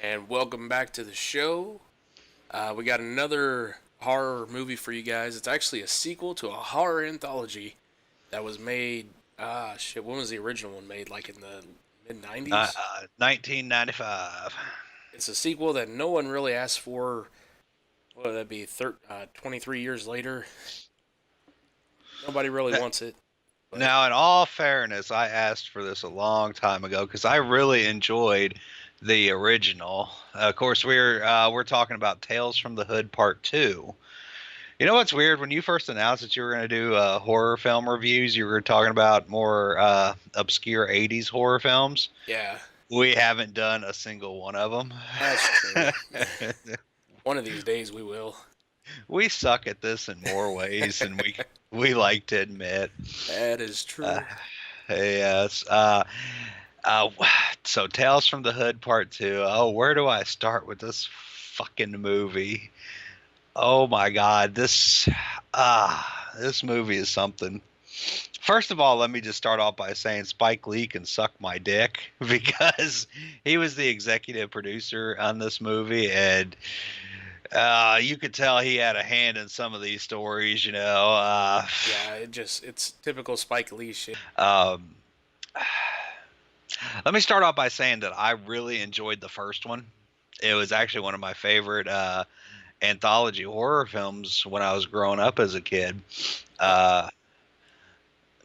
and welcome back to the show. We got another horror movie for you guys. It's actually a sequel to a horror anthology that was made. When was the original one made? Like in the mid 90s? 1995. It's a sequel that no one really asked for. What would that be? 23 years later? Nobody really N- wants it. But Now, in all fairness, I asked for this a long time ago because I really enjoyed the original. Of course, we're talking about Tales from the Hood Part Two. You know what's weird? When you first announced that you were going to do horror film reviews, you were talking about more obscure '80s horror films. yeah, We haven't done a single one of them. that's true. One of these days we will. We suck at this in more ways than we like to admit. That is Uh, true. yes. Uh, so Tales from the Hood Part Two. Oh, where do I start with this fucking movie? Oh my God, this movie is something. First of all, let me just start off by saying Spike Lee can suck my dick because he was the executive producer on this movie, and you could tell he had a hand in some of these stories. Yeah, it's typical Spike Lee shit. Um, Let me start off by saying that I really enjoyed the first one. It was actually one of my favorite anthology horror films when I was growing up as a kid. Oh, Uh,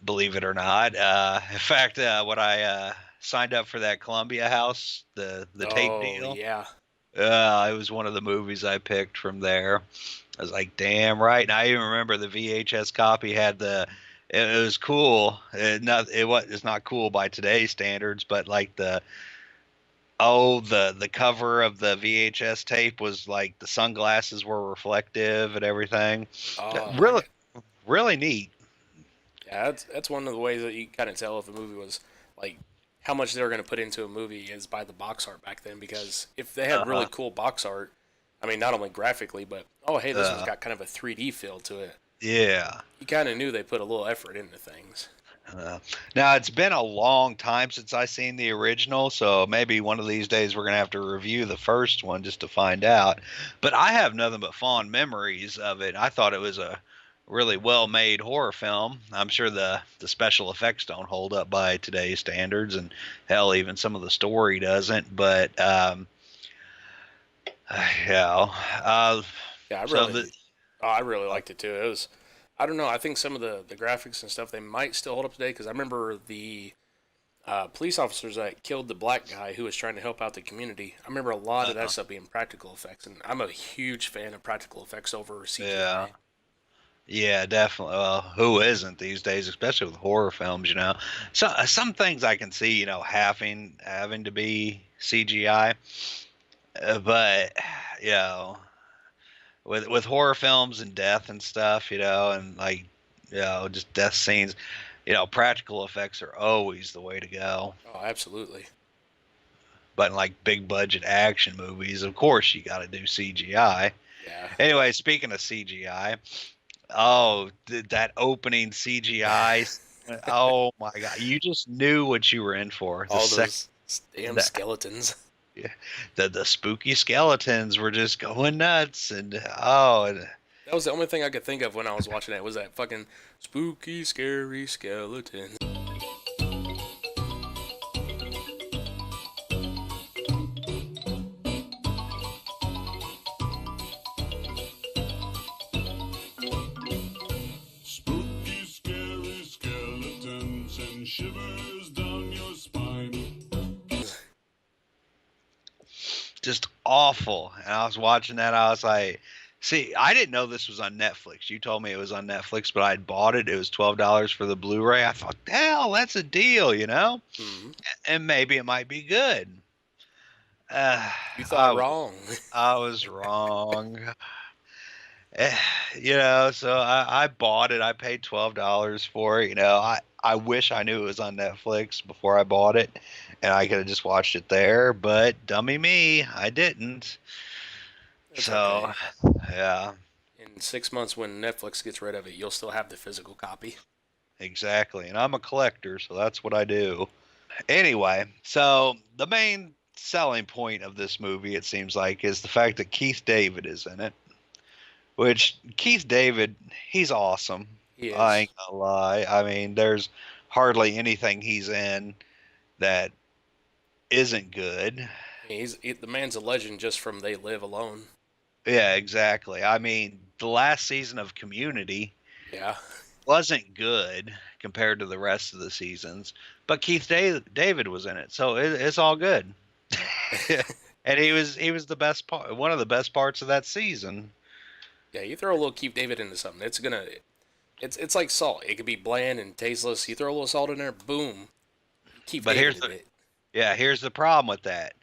Believe it or not. In fact, when I signed up for that Columbia House, the tape oh deal, yeah. it was one of the movies I picked from there. I was like, damn right. And I even remember the VHS copy had it was cool. It's not cool by today's standards, but like the cover of the VHS tape was like the sunglasses were reflective and everything. Oh, Really, really neat. yeah. That's one of the ways that you kind of tell if a movie was like how much they were going to put into a movie is by the box art back then. Because if they had really Uh-huh. cool box art, I mean, not only graphically, but oh hey, this one's Uh, got kind of a 3D feel to it. yeah. You kind of knew they put a little effort into things. Now it's been a long time since I seen the original, so maybe one of these days we're gonna have to review the first one just to find out. But I have nothing but fond memories of it. I thought it was a really well made horror film. I'm sure the special effects don't hold up by today's standards, and hell, even some of the story doesn't. But yeah, Yeah, so the I really liked it too. It was, I don't know. I think some of the graphics and stuff they might still hold up today because I remember the police officers that killed the black guy who was trying to help out the community. I remember a lot of that uh, stuff being practical effects, and I'm a huge fan of practical effects over yeah. CGI. Yeah, definitely. Well, who isn't these days, especially with horror films, So some things I can see, having to be CGI, but you know, with horror films and death and stuff, and like, just death scenes, practical effects are always the way to go. Oh, absolutely. But in like big budget action movies, of course you got to do CGI. Yeah. Anyway, speaking of CGI, oh, that opening CGI. Oh my God. You just knew what you were in for. The All second those damn that skeletons. the spooky skeletons were just going nuts and That was the only thing I could think of when I was watching it was that fucking spooky, scary skeleton. Spooky, scary skeletons and shivers down your spine. just awful. And I was watching that, I was like, see, I didn't know this was on Netflix. You told me it was on Netflix, but I'd bought it. It was $12 for the Blu-ray. I thought, hell, that's a deal. Hmm. And maybe it might be good. Uh, You thought I was wrong. I was wrong. Eh, so I bought it. I paid $12 for it. I wish I knew it was on Netflix before I bought it, and I could have just watched it there. But dummy me, I didn't. It's So okay. yeah, In 6 months, when Netflix gets rid of it, you'll still have the physical copy. exactly. And I'm a collector, so that's what I do. Anyway, so the main selling point of this movie, it seems like, is the fact that Keith David is in it. Which Keith David, he's awesome. He I is. ain't gonna lie. I mean, there's hardly anything he's in that isn't good. The man's a legend just from They Live alone. Yeah, exactly. I mean, the last season of Community Yeah. wasn't good compared to the rest of the seasons, but David was in it, so it's all good. And he was the best part, one of the best parts of that season. Yeah, you throw a little Keith David into something, it's like salt. It could be bland and tasteless. You throw a little salt in there, boom. Keith But David in it. here's the problem with that.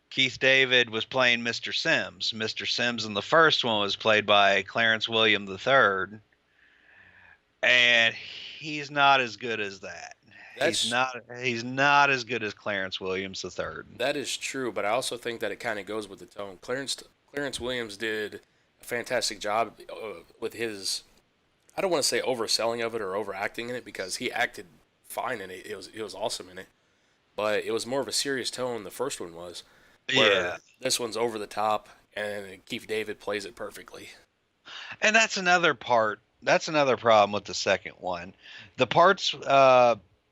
Keith David was playing Mr. Sims. Mr. Sims in the first one was played by Clarence William III, and he's not as good as that. That's He's not as good as Clarence Williams III. that is true, but I also think that it kind of goes with the tone. Clarence Williams did a fantastic job with his. I don't want to say overselling of it or overacting in it because he acted fine in it. It was awesome in it, but it was more of a serious tone. The first one was, where Yeah. this one's over the top, and Keith David plays it perfectly. And that's another part. That's another problem with the second one. The parts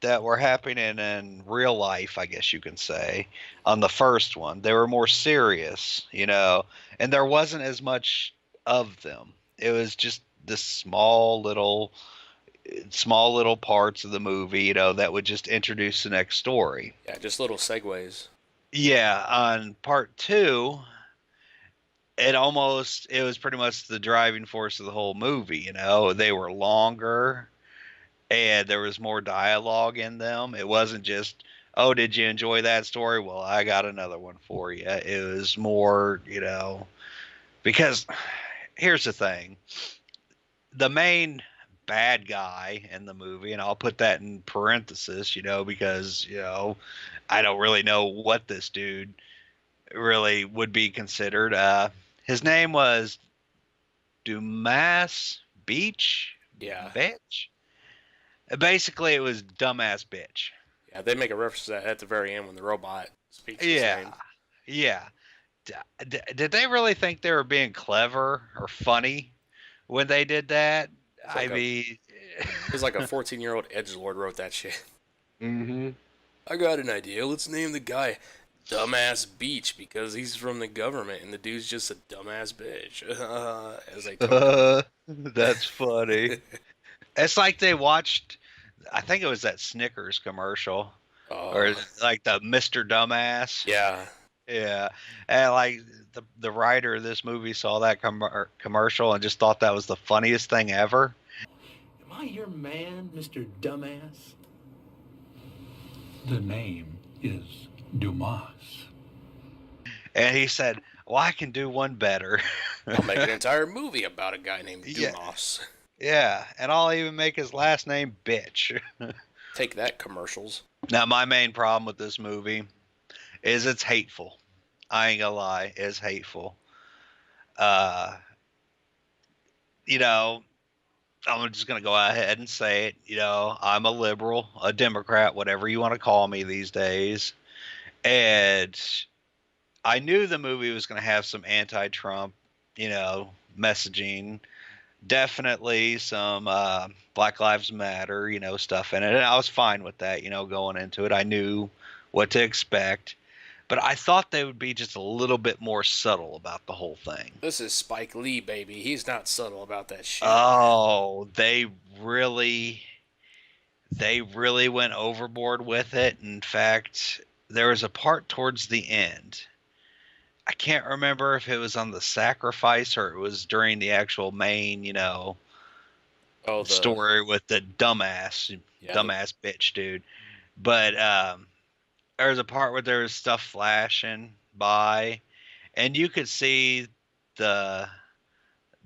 that were happening in real life, I guess you can say, on the first one, they were more serious, and there wasn't as much of them. It was just this small little parts of the movie, that would just introduce the next story. Yeah, just little segues. Yeah, on part two, it was pretty much the driving force of the whole movie. They were longer and there was more dialogue in them. It wasn't just, oh, did you enjoy that story? Well, I got another one for you. It was more, because here's the thing. The main bad guy in the movie, and I'll put that in parenthesis, because, I don't really know what this dude really would be considered. His name was Dumas Beach, Yeah, bitch. Basically, it was dumbass bitch. yeah. They make a reference to that at the very end when the robot speaks his Yeah, name. yeah. Did they really think they were being clever or funny when they did that? It's I like a mean, it's like a 14-year-old edgelord wrote that shit. hmm I got an idea. Let's name the guy Dumbass Beach because he's from the government and the dude's just a dumbass bitch. As they talk. that's funny. It's like they watched. I think it was that Snickers commercial, or Oh, like the Mr. Dumbass. yeah. Yeah, and like the writer of this movie saw that commercial and just thought that was the funniest thing ever. Am I your man, Mr. Dumbass? The name is Dumas. And he said, "Well, I can do one better." I'll make an entire movie about a guy named Yeah, Dumas. yeah, and I'll even make his last name bitch. Take that, commercials. Now, my main problem with this movie is it's hateful. I ain't gonna lie, it's hateful. Uh, you know, I'm just gonna go ahead and say it. I'm a liberal, a Democrat, whatever you want to call me these days, and I knew the movie was gonna have some anti-Trump, messaging. Definitely some Black Lives Matter, stuff in it, and I was fine with that. Going into it, I knew what to expect. But I thought they would be just a little bit more subtle about the whole thing. This is Spike Lee, baby. He's not subtle about that shit. Oh, they really went overboard with it. In fact, there was a part towards the end. I can't remember if it was on the sacrifice or it was during the actual main, Oh, story with the dumbass yeah, dumbass bitch dude. But there was a part where there was stuff flashing by, and you could see the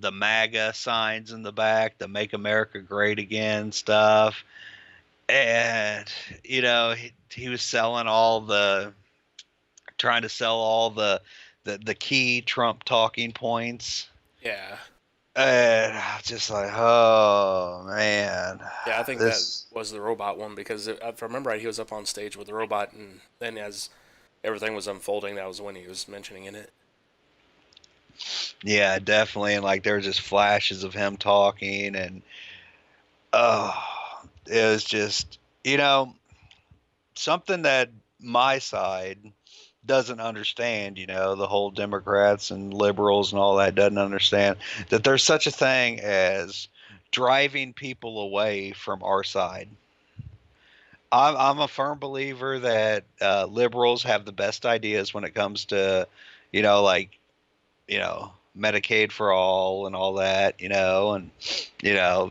MAGA signs in the back, the "Make America Great Again" stuff, and he was trying to sell all the key Trump talking points. yeah, And I was just like, oh man, yeah. I think that this. was the robot one because if I remember right, he was up on stage with the robot, and then as everything was unfolding, that was when he was mentioning in it. Yeah, definitely. And like there were just flashes of him talking, and oh, it was just something that my side doesn't understand. The whole Democrats and liberals and all that doesn't understand that there's such a thing as driving people away from our side. I'm a firm believer that liberals have the best ideas when it comes to, like, Medicaid for all and all that, and,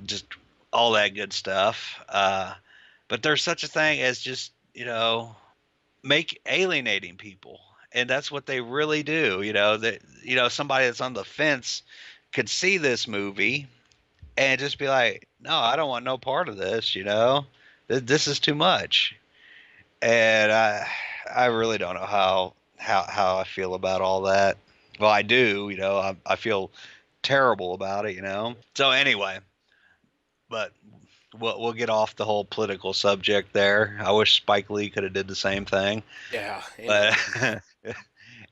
just all that good stuff. But there's such a thing as just, make alienating people. And that's what they really do. That, somebody that's on the fence could see this movie and just be like, no, I don't want no part of this, this is too much. And I really don't know how I feel about all that. Well, I do, I feel terrible about it, So anyway, but we'll get off the whole political subject there. I wish Spike Lee could have did the same thing. Yeah. But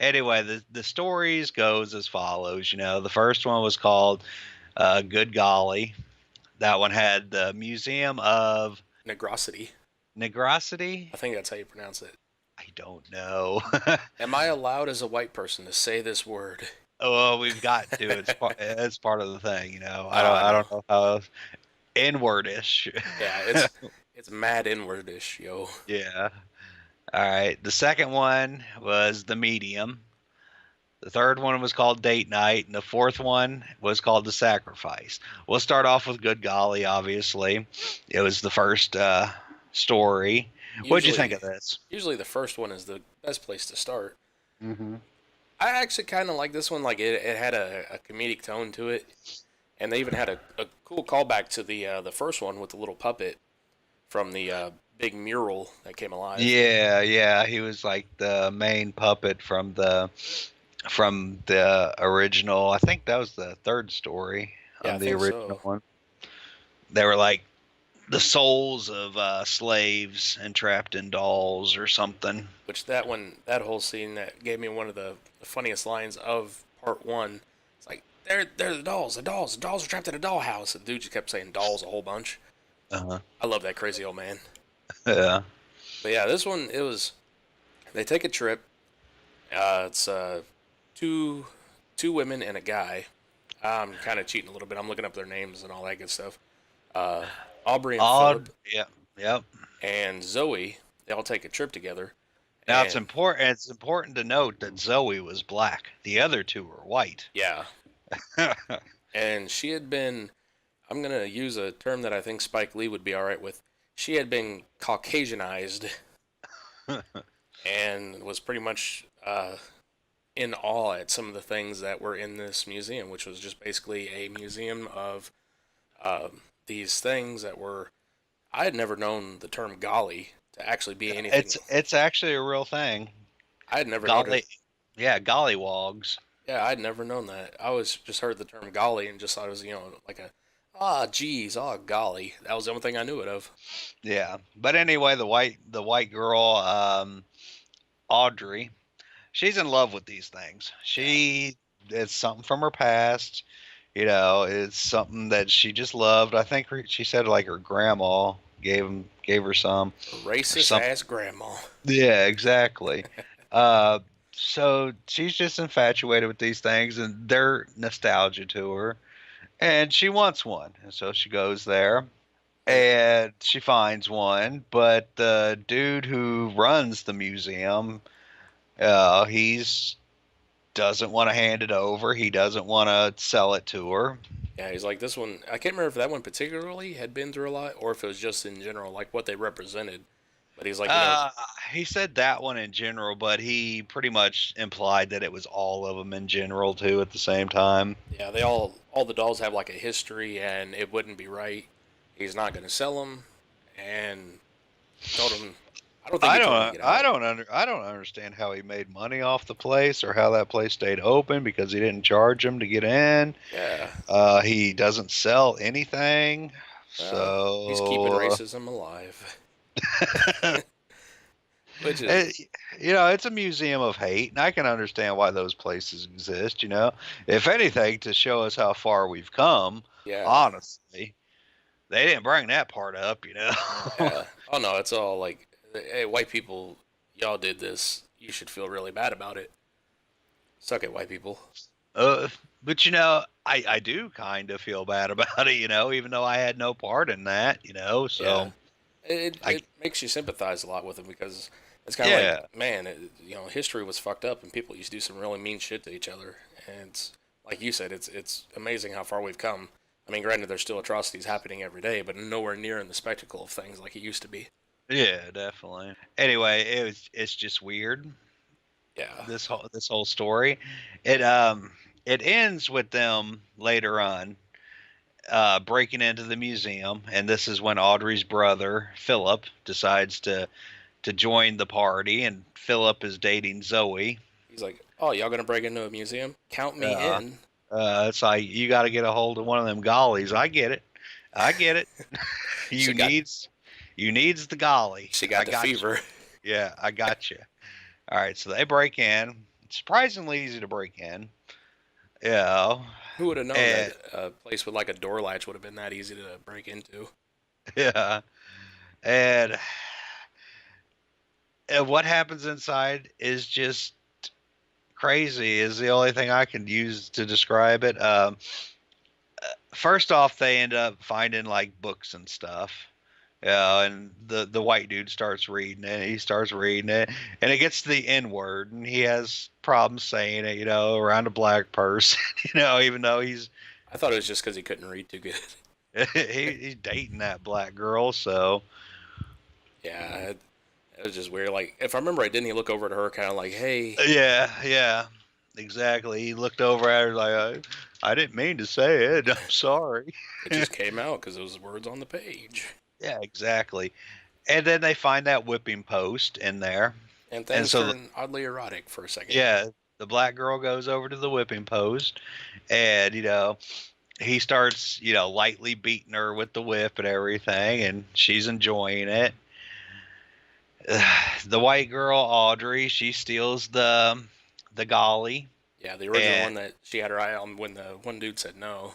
anyway, the stories goes as follows. The first one was called Good Golly. That one had the Museum of Negrosity. Negrosity. I think that's how you pronounce it. I don't know. Am I allowed as a white person to say this word? Oh, well, we've got to. It's part of the thing, I don't know how N-wordish. Yeah, it's mad inwardish, yo. Yeah. All right. The second one was The Medium. The third one was called Date Night, and the fourth one was called The Sacrifice. We'll start off with Good Golly, obviously. It was the first story. What'd you think of this? Usually the first one is the best place to start. Mm-hmm. I actually kind of like this one. Like it had a comedic tone to it, and they even had a cool callback to the first one with the little puppet from the big mural that came alive. Yeah. He was like the main puppet from the original. I think that was the third story Yeah, on I the think original so. one. They were like the souls of slaves entrapped in dolls or something. Which that whole scene that gave me one of the funniest lines of part one. It's like they're the dolls, the dolls are trapped in a dollhouse. And the dude just kept saying dolls a whole bunch. Uh-huh. I love that crazy old man. Yeah. But yeah, this one they take a trip. It's two women and a guy. I'm kind of cheating a little bit. I'm looking up their names and all that good stuff. Aubrey and Philip Yeah. Yep. and Zoe. They all take a trip together. Now And, it's important to note that Zoe was black. The other two were white. Yeah. And she had been, I'm going to use a term that I think Spike Lee would be all right with. She had been Caucasianized and was pretty much in awe at some of the things that were in this museum, which was just basically a museum of these things that were. I had never known the term golly to actually be anything. It's actually a real thing. I had never known it. Yeah, gollywogs. Yeah, I'd never known that. I always just heard the term golly and just thought it was, like a, geez, golly. That was the only thing I knew it of. Yeah, but anyway, the white girl, Audrey, she's in love with these things. It's something from her past. It's something that she just loved. I think she said like her grandma gave her some. Racist ass grandma. Yeah, exactly. So she's just infatuated with these things, and they're nostalgia to her, and she wants one, and so she goes there, and she finds one. But the dude who runs the museum, he's doesn't want to hand it over. He doesn't want to sell it to her. Yeah, he's like, this one, I can't remember if that one particularly had been through a lot or if it was just in general, like what they represented. But he's like, He said that one in general, but he pretty much implied that it was all of them in general too at the same time. yeah, all the dolls have like a history and it wouldn't be right. He's not going to sell them and told him, I don't think I don't understand how he made money off the place or how that place stayed open because he didn't charge him to get in. Yeah. He doesn't sell anything. Well, So he's keeping racism alive. Which is, It, it's a museum of hate, and I can understand why those places exist. If anything, to show us how far we've come. yeah, Honestly, they didn't bring that part up. yeah. Oh no, it's all like, hey, white people, y'all did this. You should feel really bad about it. Suck it, white people. uh, but I do kind of feel bad about it. Even though I had no part in that. Yeah, So I it makes you sympathize a lot with them because it's kind of like, yeah. man, history was fucked up and people used to do some really mean shit to each other. And it's, like you said, it's amazing how far we've come. I mean, granted, there's still atrocities happening every day, but nowhere near in the spectacle of things like it used to be. Yeah, definitely. Anyway, it's just weird, Yeah. this whole story. It ends with them later on breaking into the museum, and this is when Audrey's brother Philip decides to join the party, and Philip is dating Zoe. He's like, oh, y'all gonna break into a museum? Count me Uh, in. it's like you got to get a hold of one of them gollies. I get it. I get it. She you got needs you needs the golly. she I got the got you. fever. Yeah, I got you. All right, so they break in. Surprisingly easy to break in. Yeah, Who would have known and that a place with like a door latch would have been that easy to break into? yeah, and, and what happens inside is just crazy. Is the only thing I can use to describe it. First off, they end up finding like books and stuff. Yeah, and the white dude starts reading it. He starts reading it, and it gets to the N word, and he has problems saying it. Around a black person. Even though I thought it was just because he couldn't read too good. he's dating that black girl, so Yeah, it was just weird. Like, if I remember right, didn't he look over at her kind of like, hey, yeah, exactly. He looked over at her like, I didn't mean to say it. I'm sorry. it just came out because it was words on the page. Yeah, exactly. And then they find that whipping post in there, And and things so turn oddly erotic for a second. yeah, the black girl goes over to the whipping post, and he starts lightly beating her with the whip and everything, and she's enjoying it. The white girl Audrey, she steals the golly, Yeah, the original and one that she had her eye on when the one dude said no.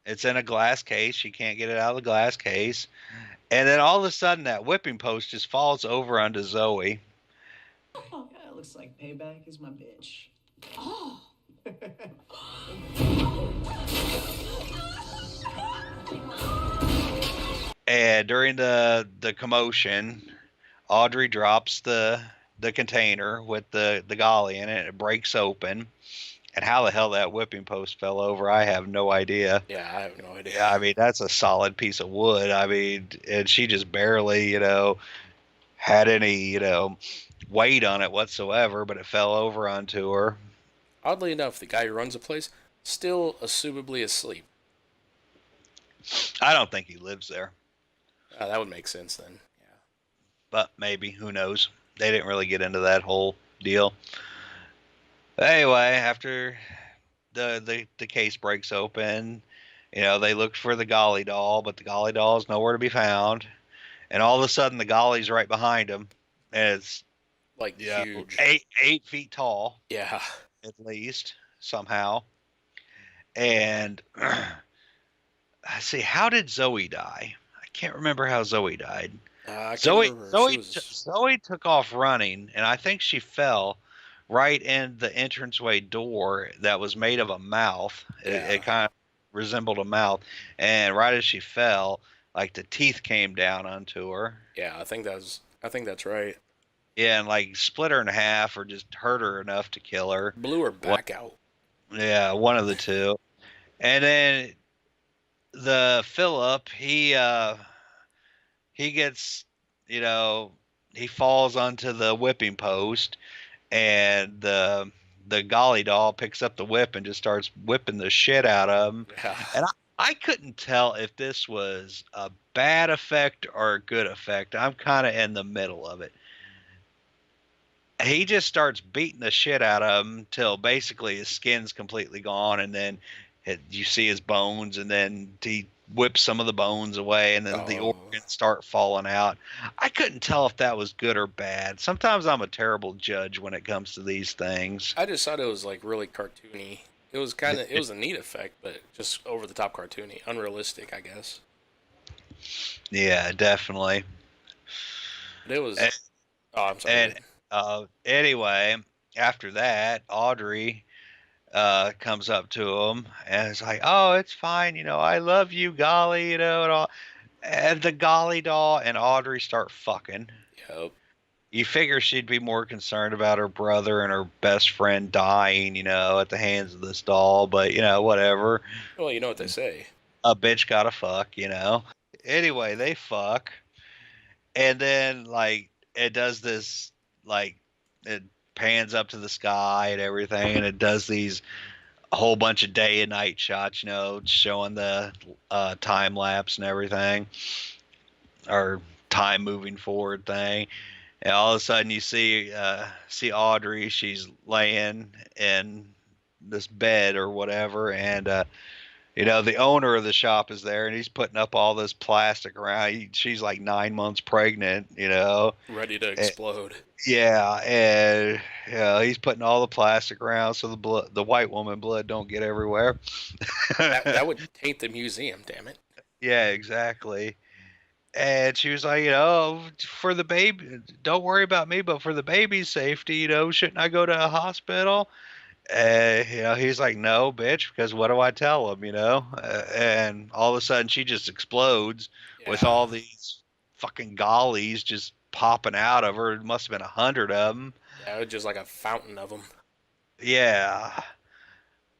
it's in a glass case. She can't get it out of the glass case. And then all of a sudden, that whipping post just falls over onto Zoe. Oh, yeah, it looks like payback is my bitch. And during the commotion, Audrey drops the container with the golly in it. And it breaks open. And how the hell that whipping post fell over, I have no idea. Yeah, I have no idea. Yeah, I mean, that's a solid piece of wood. I mean, and she just barely, had any, weight on it whatsoever, but it fell over onto her. Oddly enough, the guy who runs the place still assumably asleep. I don't think he lives there, That would make sense then. Yeah. but maybe, who knows? They didn't really get into that whole deal. Anyway, after the case breaks open, they looked for the golly doll, but the golly doll is nowhere to be found. And all of a sudden, the golly's right behind him, and it's Like huge. 8 feet tall Yeah. at least somehow. And I see, how did Zoe die? I can't remember how Zoe died. I can't Zoe remember. Zoe She was. Zoe took off running, and I think she fell right in the entranceway door that was made of a mouth. Yeah. It kind of resembled a mouth, and right as she fell, like the teeth came down onto her. Yeah, I think that's right. Yeah, and like split her in half or just hurt her enough to kill her. Blew her What? back out. Yeah, one of the two. And then the Philip, he gets, you know, he falls onto the whipping post, and the golly doll picks up the whip and just starts whipping the shit out of him. Yeah. And I couldn't tell if this was a bad effect or a good effect. I'm kind of in the middle of it. He just starts beating the shit out of him till basically his skin's completely gone, and then you see his bones, and then he whips some of the bones away, and then the Oh, organs start falling out. I couldn't tell if that was good or bad. Sometimes I'm a terrible judge when it comes to these things. I just thought it was like really cartoony. It was a neat effect, but just over the top cartoony, unrealistic, I guess. Yeah, definitely. But it was. And, Oh, I'm sorry. Go and ahead. anyway, after that, Audrey comes up to him and is like, "Oh, it's fine, I love you, golly, and all." And the golly doll and Audrey start fucking. Yep. You figure she'd be more concerned about her brother and her best friend dying, at the hands of this doll, but whatever. Well, you know what they say. A bitch gotta fuck. Anyway, they fuck, and then like it does this, like it pans up to the sky and everything, and it does these a whole bunch of day and night shots, showing the time lapse and everything, or time moving forward thing. And all of a sudden, you see Audrey. She's laying in this bed or whatever, and the owner of the shop is there, and he's putting up all this plastic around. She's like 9 months pregnant. Ready to And, explode. yeah, and he's putting all the plastic around so the white woman blood don't get everywhere. That would taint the museum, damn it. Yeah, exactly. And she was like, for the baby, don't worry about me, but for the baby's safety, shouldn't I go to a hospital? He's like, no, bitch, because what do I tell him? And all of a sudden she just explodes with Yeah. all these fucking gollies just popping out of her. It must have been 100 of them. Yeah, it was just like a fountain of them. Yeah.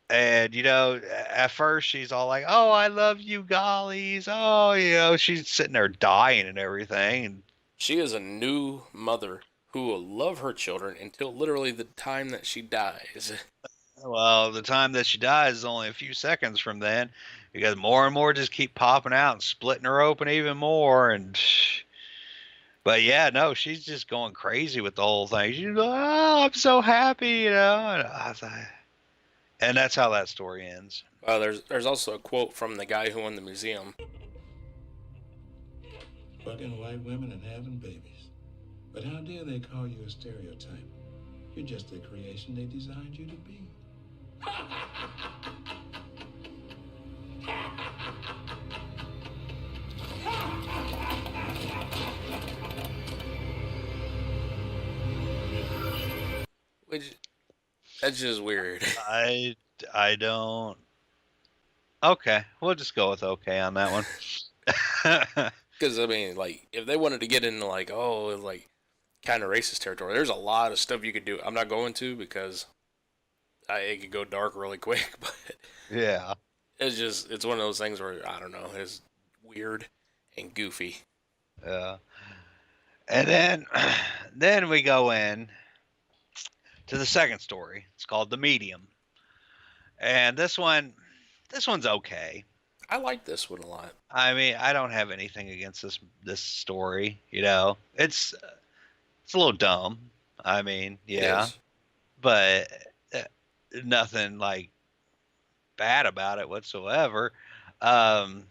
And, at first she's all like, oh, I love you, gollies. Oh, she's sitting there dying and everything. And She is a new mother who will love her children until literally the time that she dies. well, the time that she dies is only a few seconds from then, because more and more just keep popping out and splitting her open even more. But yeah, no, she's just going crazy with the whole thing. She's like, oh, I'm so happy. And that's how that story ends. There's also a quote from the guy who owned the museum. Fucking white women and having babies. But how dare they call you a stereotype? You're just the creation they designed you to be. Which, that's just weird. I I don't. Okay, we'll just go with okay on that one. Because, I mean, like, if they wanted to get into, like, oh, like, kind of racist territory, there's a lot of stuff you could do. I'm not going to because it could go dark really quick, but Yeah. it's one of those things where, I don't know, it's weird and goofy. Yeah. And then then we go in to the second story. It's called The Medium. And this one's okay. I like this one a lot. I mean, I don't have anything against this story, It's a little dumb. I mean, It yeah, is. but uh, nothing like bad about it whatsoever. Um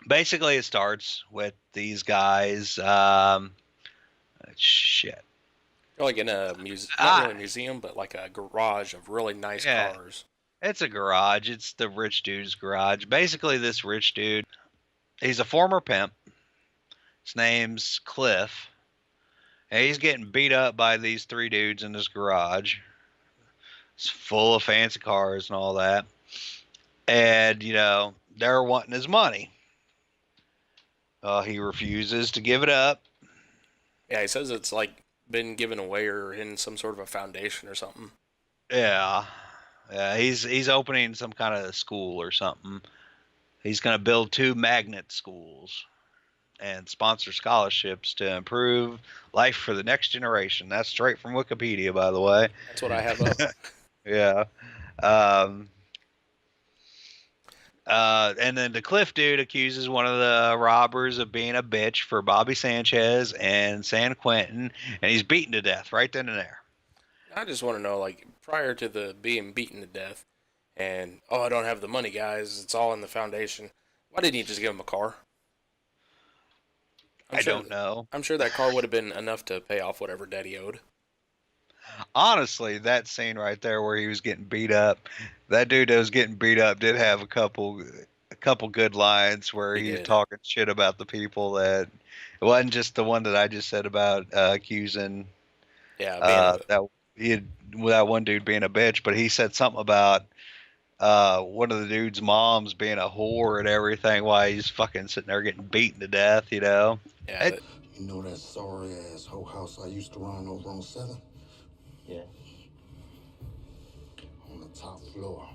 Basically it starts with these guys shit. They're like in a not Ah, really a museum, but like a garage of really nice yeah. cars. It's a garage. It's the rich dude's garage. Basically, this rich dude, he's a former pimp. His name's Cliff. And he's getting beat up by these three dudes in his garage. It's full of fancy cars and all that. And, they're wanting his money. He refuses to give it up. Yeah, he says it's like been given away or in some sort of a foundation or something. Yeah. Yeah, he's opening some kind of school or something. He's going to build 2 magnet schools and sponsor scholarships to improve life for the next generation. That's straight from Wikipedia, by the way. That's what I have up. Yeah. Um, and then the Cliff dude accuses one of the robbers of being a bitch for Bobby Sanchez and San Quentin, and he's beaten to death right then and there. I just want to know, like, prior to the being beaten to death, and I don't have the money, guys. It's all in the foundation. Why didn't he just give him a car? I'm I sure. don't know. I'm sure that car would have been enough to pay off whatever debt he owed. Honestly, that scene right there where he was getting beat up, that dude that was getting beat up did have a couple good lines where He he was did. talking shit about the people that it wasn't just the one that I just said about accusing Yeah, being a that he had, that one dude being a bitch, but he said something about one of the dude's moms being a whore and everything while he's fucking sitting there getting beaten to death, you know. yeah. It, You know that sorry ass hoe house I used to run over on 7th? Yeah. On the top floor,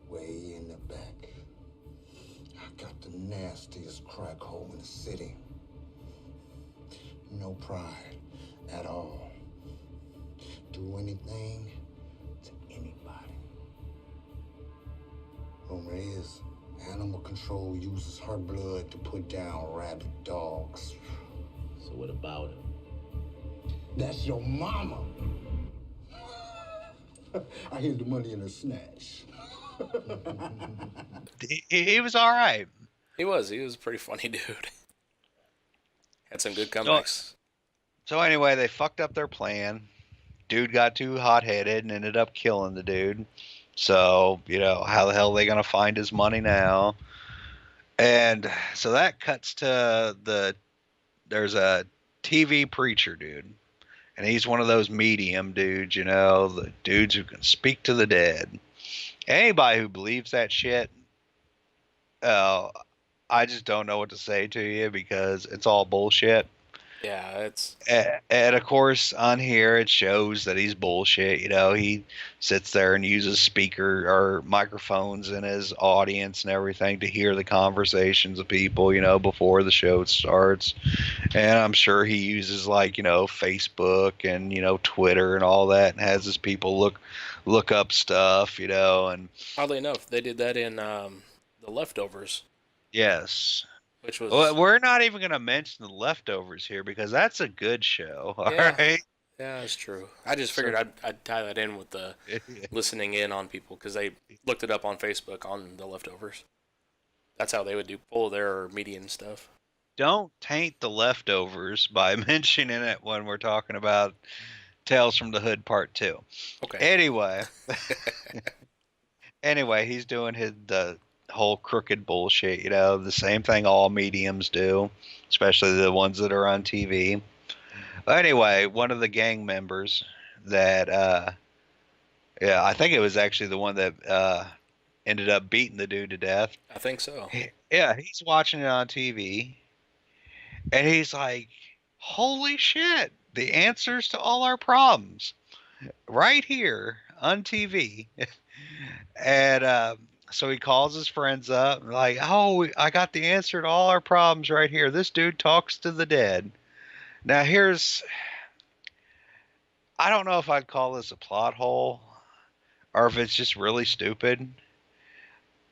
way in the back. I got the nastiest crack hole in the city. No pride at all. Do anything to anybody. Rumor is, animal control uses her blood to put down rabid dogs. So what about him? That's your mama. I hid the money in her snatch. he was all right. He was. He was a pretty funny dude. Had some good So, comebacks. so anyway, they fucked up their plan. Dude got too hot headed and ended up killing the dude. So, how the hell are they gonna find his money now? And so that cuts to there's a TV preacher dude. And he's one of those medium dudes, the dudes who can speak to the dead. Anybody who believes that shit, uh, I just don't know what to say to you because it's all bullshit. Yeah, it's And of course, on here it shows that he's bullshit. He sits there and uses speaker or microphones in his audience and everything to hear the conversations of people, before the show starts. And I'm sure he uses Facebook and Twitter and all that, and has his people look up stuff, and oddly enough they did that in the Leftovers, yes. which was Well, we're not even going to mention the Leftovers here because that's a good show. All yeah, right. yeah, that's true. I just So, figured I'd tie that in with the listening in on people because they looked it up on Facebook on the Leftovers. That's how they would pull their media and stuff. don't taint the Leftovers by mentioning it when we're talking about Tales from the Hood Part 2. Okay. Anyway, he's doing the whole crooked bullshit, the same thing all mediums do, especially the ones that are on TV. Anyway, one of the gang members that yeah, I think it was actually the one that ended up beating the dude to death. I think so. Yeah, he's watching it on TV and he's like, "Holy shit, the answers to all our problems right here on TV." And so he calls his friends up, like, "Oh, I got the answer to all our problems right here. This dude talks to the dead." Now, I don't know if I'd call this a plot hole or if it's just really stupid,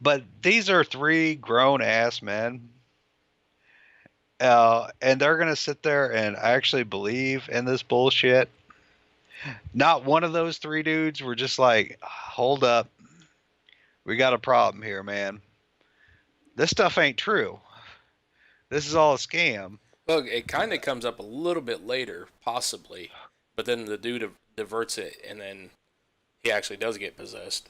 but these are three grown ass men. And they're going to sit there and actually believe in this bullshit. Not one of those three dudes were just like, "Hold up. We got a problem here, man. This stuff ain't true. This is all a scam." Well, it kind of comes up a little bit later, possibly, but then the dude diverts it, and then he actually does get possessed.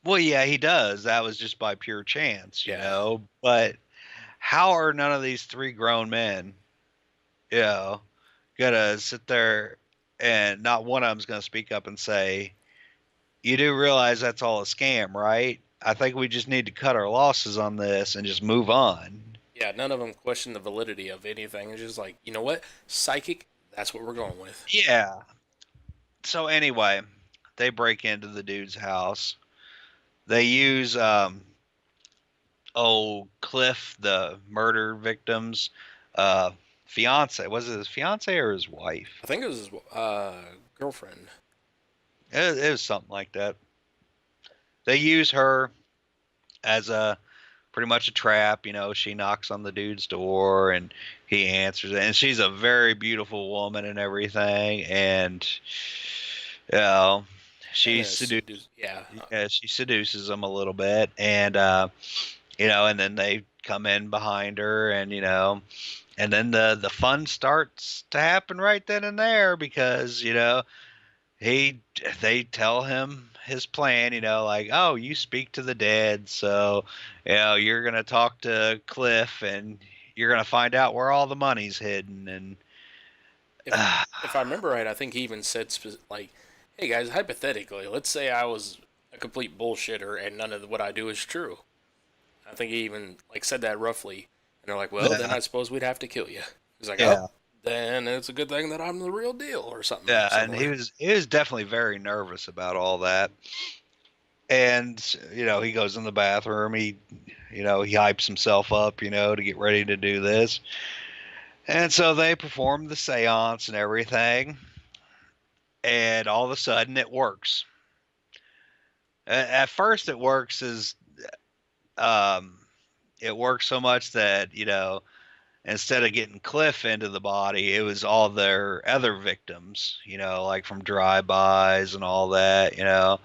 Well, yeah, he does. That was just by pure chance, Yeah. But how are none of these three grown men, gonna sit there and not one of them's gonna speak up and say, "You do realize that's all a scam, right? I think we just need to cut our losses on this and just move on." Yeah, none of them question the validity of anything. It's just like, you know what? Psychic, that's what we're going with. Yeah. So anyway, they break into the dude's house. They use Cliff, the murder victim's fiance. Was it his fiance or his wife? I think it was his girlfriend. It was something like that. They use her as pretty much a trap. She knocks on the dude's door and he answers it. And she's a very beautiful woman and everything. And, you know, She yeah, she seduces him a little bit, and and then they come in behind her, and and then the fun starts to happen right then and there because he they tell him his plan, like, oh, you speak to the dead, so you're gonna talk to Cliff, and you're gonna find out where all the money's hidden, and If I remember right, I think he even said like, "Hey guys, hypothetically, let's say I was a complete bullshitter and none of what I do is true." I think he even like said that roughly, and they're like, "Well, then yeah, I suppose we'd have to kill you." He's like, "Oh, yeah, then it's a good thing that I'm the real deal," or something yeah, and similar. he was definitely very nervous about all that, and he goes in the bathroom, he hypes himself up, to get ready to do this. And so they perform the seance and everything, and all of a sudden it works. At first, it works as um, it works so much that instead of getting Cliff into the body, it was all their other victims, like from drive-bys and all that, Yeah.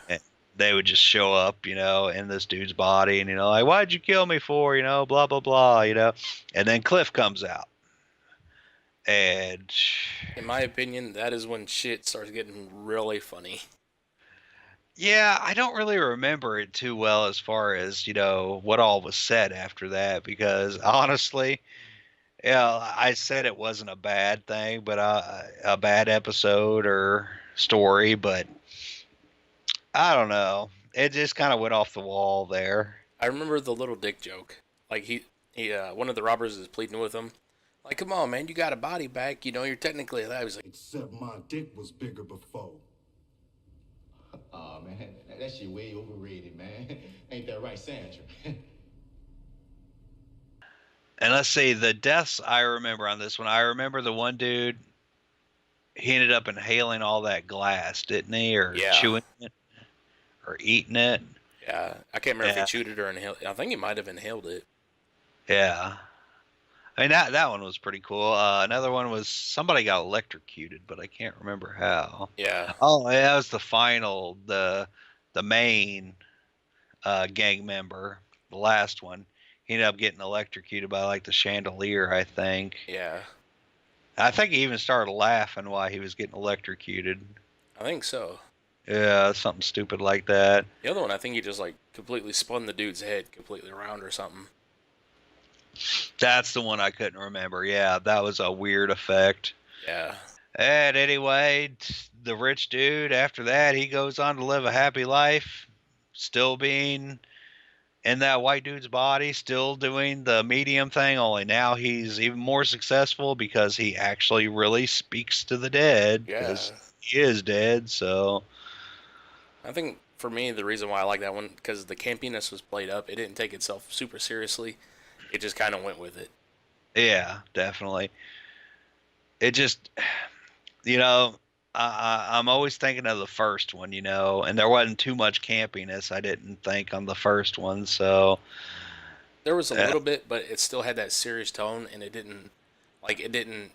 and they would just show up, in this dude's body, and like, why'd you kill me for, blah blah blah, and then Cliff comes out, and In my opinion, that is when shit starts getting really funny. yeah, I don't really remember it too well as far as, what all was said after that because honestly, yeah, I said it wasn't a bad thing, but a bad episode or story, but I don't know. It just kind of went off the wall there. I remember the little dick joke. Like one of the robbers is pleading with him, like, "Come on, man, you got a body bag. You're technically alive." He's like, Except my dick was bigger before. Aw, man, that shit way overrated, man. Ain't that right, Sandra? And let's see, the deaths I remember on this one. I remember the one dude, he ended up inhaling all that glass, didn't he? Or "Yeah, chewing it or eating it. yeah." I can't remember if he Yeah. chewed it or inhaled. I think he might have inhaled it. Yeah. I mean that one was pretty cool. Another one was somebody got electrocuted, but I can't remember how. Yeah, Oh, yeah, that was the final, the main gang member, the last one. He ended up getting electrocuted by like the chandelier, I think. yeah. I think he even started laughing while he was getting electrocuted. I think so. Yeah, something stupid like that. The other one, I think he just like completely spun the dude's head completely around or something. That's the one I couldn't remember. Yeah, that was a weird effect. Yeah, And anyway, the rich dude, after that, he goes on to live a happy life, still being in that white dude's body, still doing the medium thing, only now he's even more successful because he actually really speaks to the dead yeah. because he is dead. So, I think for me, the reason why I like that one because the campiness was played up. It didn't take itself super seriously. It just kind of went with it. yeah, definitely. It just, you know, I'm always thinking of the first one, and there wasn't too much campiness, I didn't think, on the first one. So, There was a uh, little bit, but it still had that serious tone, and it didn't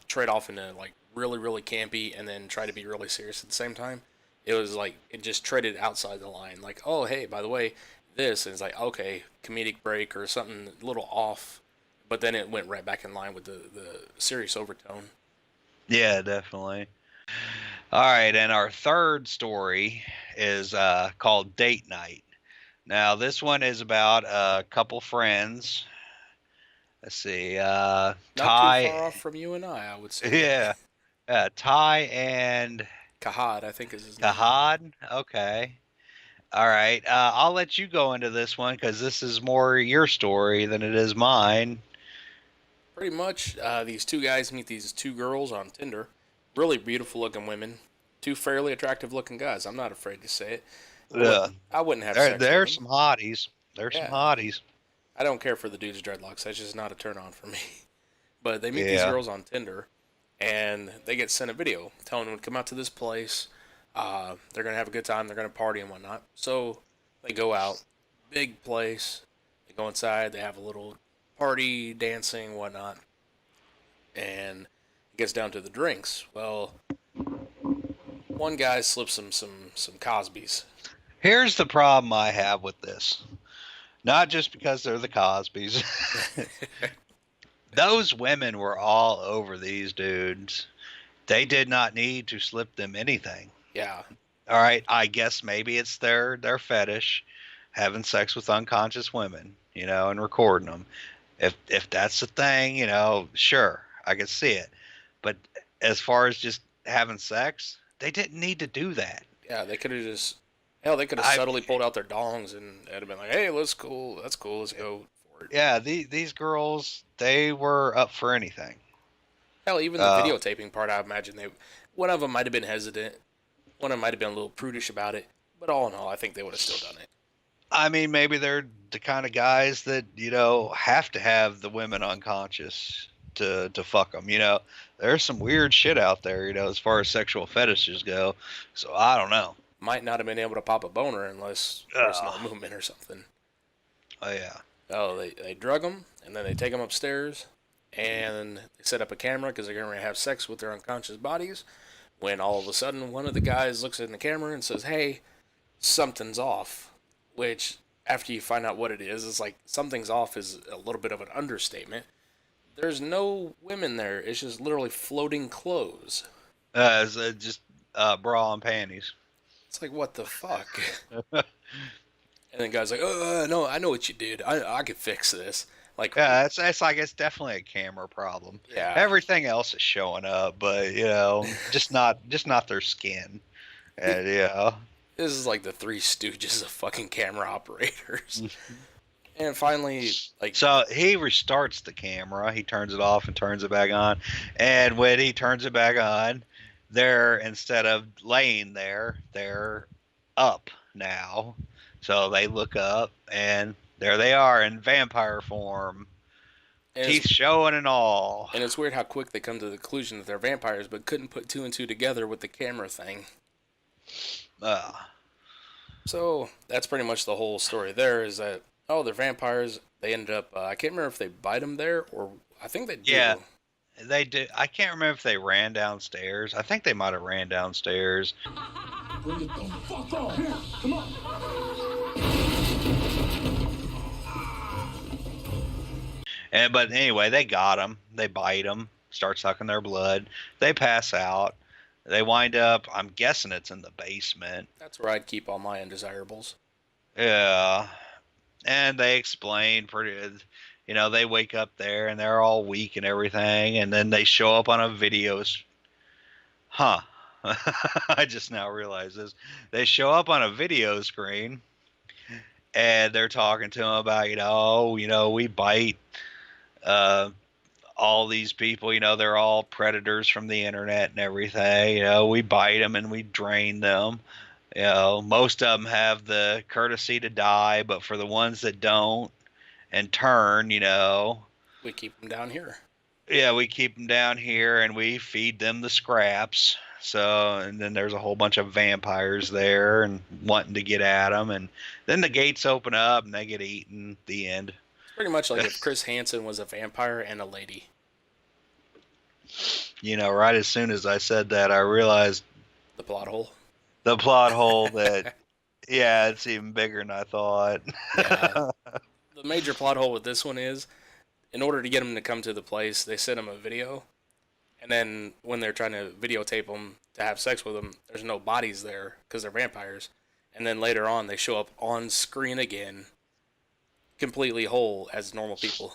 trade off into like really really campy and then try to be really serious at the same time. It was like it just treaded outside the line. Like, oh hey, by the way, this, and it's like okay, comedic break or something a little off, but then it went right back in line with the serious overtone. yeah, definitely. All right, and our third story is called Date Night. Now, this one is about a couple friends. Let's see, Not too Ty, far off from you and I would say. yeah, Ty and Kahad, I think is his name. Kahad. Okay, all right. I'll let you go into this one because this is more your story than it is mine. Pretty much, these two guys meet these two girls on Tinder. Really beautiful looking women. Two fairly attractive looking guys. I'm not afraid to say it. Yeah, I wouldn't have there sex with there's them. some hotties. There's some Yeah. hotties. I don't care for the dude's dreadlocks. That's just not a turn on for me. But they meet these Yeah, girls on Tinder, and they get sent a video telling them to come out to this place. They're gonna have a good time. They're gonna party and whatnot. So they go out, big place. They go inside. They have a little party, dancing, whatnot, and it gets down to the drinks. Well, One guy slips him some Cosbys. Here's the problem I have with this. Not just because they're the Cosbys. Those women were all over these dudes. They did not need to slip them anything. Yeah. All right, I guess maybe it's their fetish, having sex with unconscious women, and recording them. If that's the thing, sure, I can see it. But as far as just having sex, they didn't need to do that. Yeah, they could have just hell. They could have subtly pulled out their dongs and it'd have been like, "Hey, that's cool. Let's go for it." Yeah, these girls, they were up for anything. Hell, even the videotaping part, I imagine one of them might have been hesitant. One of them might have been a little prudish about it. But all in all, I think they would have still done it. I mean, maybe they're the kind of guys that have to have the women unconscious to fuck them. There's some weird shit out there. As far as sexual fetishes go. So I don't know. Might not have been able to pop a boner unless there's no movement or something. Oh yeah. Oh, they drug them and then they take them upstairs and they set up a camera because they're going to have sex with their unconscious bodies. When all of a sudden one of the guys looks in the camera and says, "Hey, something's off." Which, after you find out what it is, it's like something's off is a little bit of an understatement. There's no women there. It's just literally floating clothes. It's just bra and panties. It's like, what the fuck? And then the guy's like, "Oh, no, I know what you did. I could fix this." Like, yeah, it's definitely a camera problem. Yeah. Everything else is showing up, but just not their skin. And this is like the Three Stooges of fucking camera operators. And finally, so he restarts the camera. He turns it off and turns it back on. And when he turns it back on, instead of laying there, they're up now. So they look up and there they are in vampire form. Teeth showing and all. And it's weird how quick they come to the conclusion that they're vampires, but couldn't put two and two together with the camera thing. So that's pretty much the whole story there is that, they're vampires. They ended up, I can't remember if they bite them there or I think they do. Yeah, they did. I can't remember if they ran downstairs. I think they might have ran downstairs. Bring it the fuck on. Here, come on. But anyway, they got them. They bite them, start sucking their blood. They pass out. They wind up, I'm guessing it's in the basement. That's where I'd keep all my undesirables. Yeah. And they explain they wake up there and they're all weak and everything. And then they show up on a video. I just now realized this. They show up on a video screen and they're talking to them about, we bite all these people, they're all predators from the internet and everything. We bite them and we drain them. Most of them have the courtesy to die, but for the ones that don't and turn, we keep them down here. Yeah, we keep them down here and we feed them the scraps. So, and then there's a whole bunch of vampires there and wanting to get at them. And then the gates open up and they get eaten. The end. It's pretty much like if Chris Hansen was a vampire and a lady. Right as soon as I said that, I realized the plot hole. The plot hole that, yeah, it's even bigger than I thought. Yeah. The major plot hole with this one is, in order to get them to come to the place, they send them a video. And then when they're trying to videotape them to have sex with them, there's no bodies there because they're vampires. And then later on, they show up on screen again, completely whole as normal people.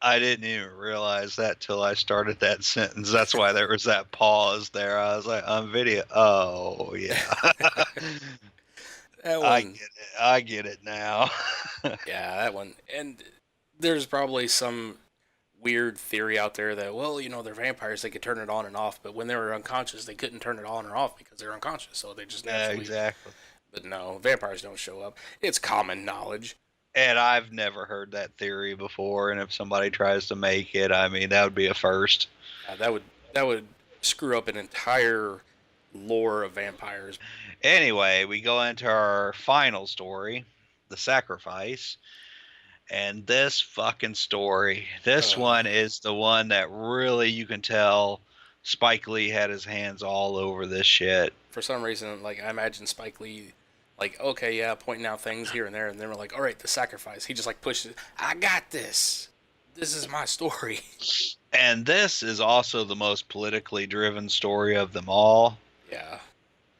I didn't even realize that till I started that sentence. That's why there was that pause there. I was like, on video. Oh, yeah. That one, I get it now. Yeah, that one. And there's probably some weird theory out there that, they're vampires, they could turn it on and off, but when they were unconscious, they couldn't turn it on or off because they're unconscious, so they just naturally... Yeah, exactly. But no, vampires don't show up. It's common knowledge. And I've never heard that theory before, and if somebody tries to make it, I mean, that would be a first. That would screw up an entire lore of vampires. Anyway, we go into our final story, the sacrifice. And this fucking story, this one is the one that really you can tell Spike Lee had his hands all over this shit. For some reason, like I imagine Spike Lee, like okay, yeah, pointing out things here and there, and then we're like, all right, the sacrifice. He just like pushes. I got this. This is my story. And this is also the most politically driven story of them all. Yeah.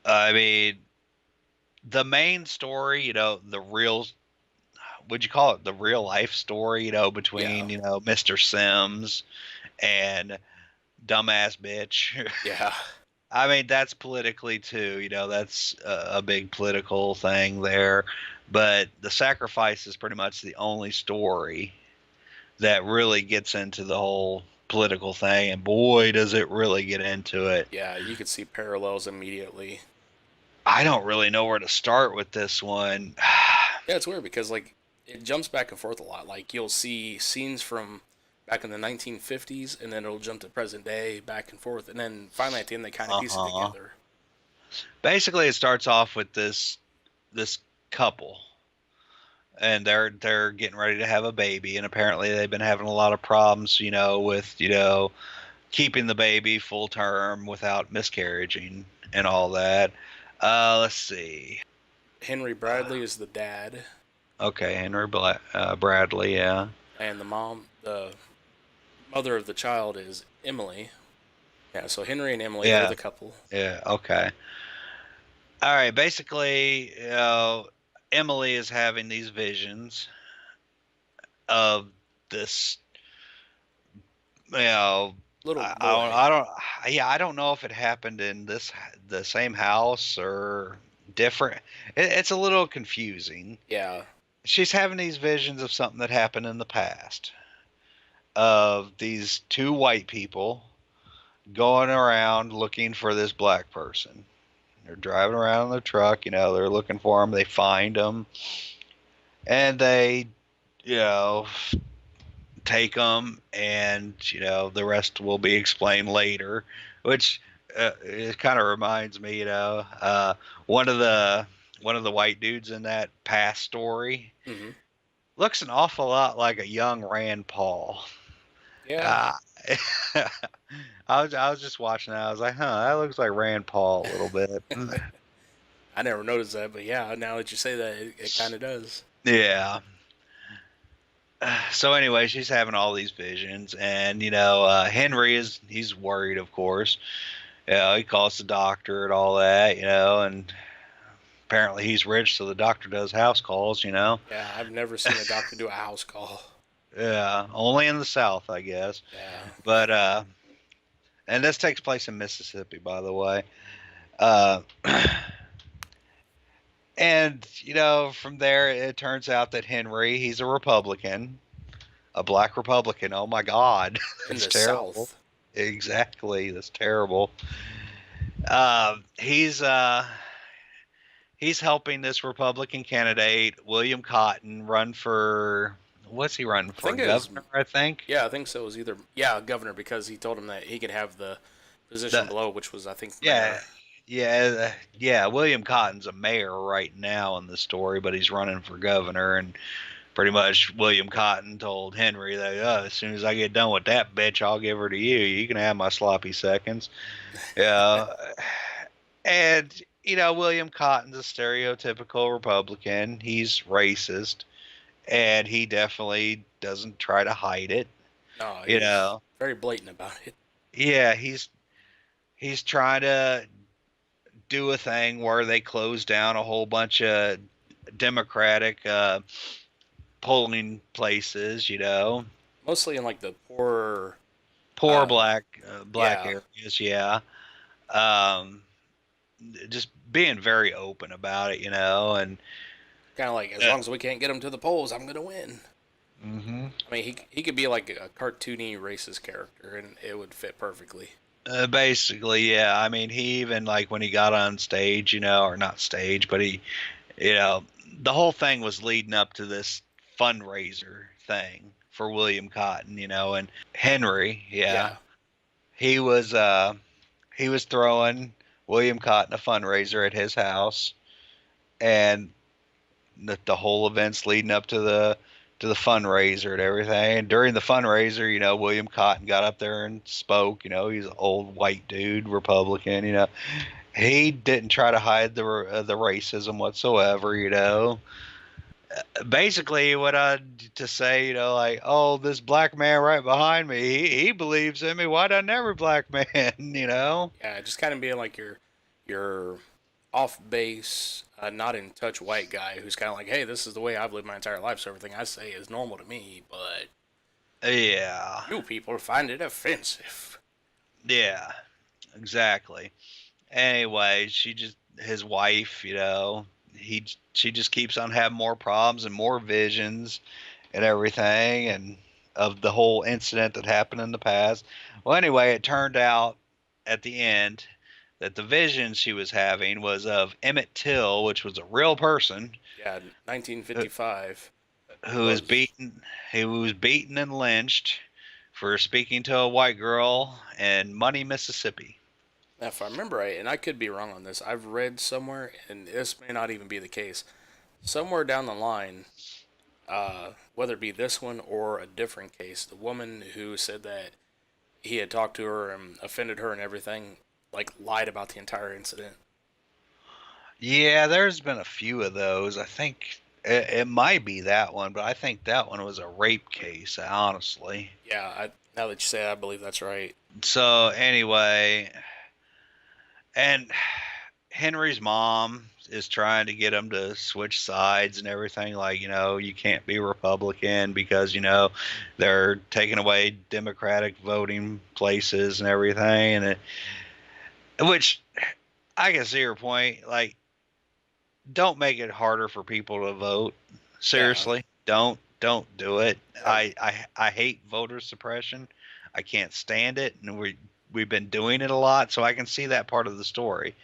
I mean, the main story, the real, would you call it the real life story, between, Yeah. Mr. Sims and dumbass bitch. Yeah. I mean, that's politically too, that's a big political thing there. But the sacrifice is pretty much the only story that really gets into the whole political thing. And boy, does it really get into it. Yeah. You could see parallels immediately. I don't really know where to start with this one. Yeah, it's weird because like it jumps back and forth a lot. Like you'll see scenes from back in the 1950s, and then it'll jump to present day, back and forth, and then finally at the end they kind of piece it together. Basically, it starts off with this couple, and they're getting ready to have a baby, and apparently they've been having a lot of problems, with keeping the baby full term without miscarriaging and all that. Let's see. Henry Bradley is the dad, Okay, Henry Bradley, yeah. and the mother of the child is Emily. Yeah, so Henry and Emily are Yeah. the couple. Yeah, okay. All right, basically, Emily is having these visions of this, Little boy. I don't know if it happened in the same house or different. It's a little confusing. Yeah. She's having these visions of something that happened in the past, of these two white people going around looking for this black person. They're driving around in their truck, they're looking for him. They find him, and they, take them, and the rest will be explained later. Which it kind of reminds me, one of the white dudes in that past story Mm-hmm. looks an awful lot like a young Rand Paul. Yeah. I was just watching that. I was like, that looks like Rand Paul a little bit. I never noticed that, but yeah, now that you say that, it kind of does. Yeah. So anyway, she's having all these visions, and Henry he's worried, of course. He calls the doctor and all that, and apparently he's rich, so the doctor does house calls, Yeah, I've never seen a doctor do a house call. Yeah, only in the South, I guess. Yeah. But and this takes place in Mississippi, by the way. And from there it turns out that Henry, he's a Republican, a black Republican. Oh my God, In it's the terrible. South. Exactly, that's terrible. He's helping this Republican candidate, William Cotton, run for, what's he running for? Governor, I think. Yeah, I think so. It was either governor, because he told him that he could have the position below, which was I think mayor. Yeah. William Cotton's a mayor right now in the story, but he's running for governor, and pretty much William Cotton told Henry that as soon as I get done with that bitch, I'll give her to you. You can have my sloppy seconds. Yeah. And William Cotton's a stereotypical Republican. He's racist, and he definitely doesn't try to hide it. No, he's very blatant about it. Yeah, he's trying to do a thing where they close down a whole bunch of Democratic polling places, Mostly in like the poor black yeah. areas. Yeah. Just being very open about it, and kind of like, as long as we can't get him to the polls, I'm gonna win. Mm-hmm. I mean, he could be like a cartoony racist character, and it would fit perfectly. Basically, yeah. I mean, he even, like, when he got on stage, or not stage, but he, the whole thing was leading up to this fundraiser thing for William Cotton, and Henry, he was throwing William Cotton a fundraiser at his house, and the whole event's leading up to to the fundraiser and everything. And during the fundraiser, William Cotton got up there and spoke. He's an old white dude, Republican. He didn't try to hide the racism whatsoever. Basically what I to say, like, oh, this black man right behind me, he believes in me. Why doesn't every black man, Yeah, just kind of being like your off base, not in touch white guy who's kind of like, hey, this is the way I've lived my entire life, so everything I say is normal to me, but Yeah, you people find it offensive. yeah, exactly. Anyway, his wife, she just keeps on having more problems and more visions and everything, and of the whole incident that happened in the past. Well, anyway, it turned out at the end that the vision she was having was of Emmett Till, which was a real person Yeah, 1955 who was was. beaten. He was beaten and lynched for speaking to a white girl in Money, Mississippi. Now, if I remember right, and I could be wrong on this, I've read somewhere, and this may not even be the case. Somewhere down the line, whether it be this one or a different case, the woman who said that he had talked to her and offended her and everything, like lied about the entire incident. Yeah, there's been a few of those. I think it might be that one, but I think that one was a rape case, honestly. Yeah, now that you say it, I believe that's right. So anyway, and Henry's mom is trying to get him to switch sides and everything. Like, you can't be Republican because, they're taking away Democratic voting places and everything. Which I can see her point. Like, don't make it harder for people to vote. Yeah, Seriously, don't do it. like, I hate voter suppression. I can't stand it, and we've been doing it a lot, so I can see that part of the story.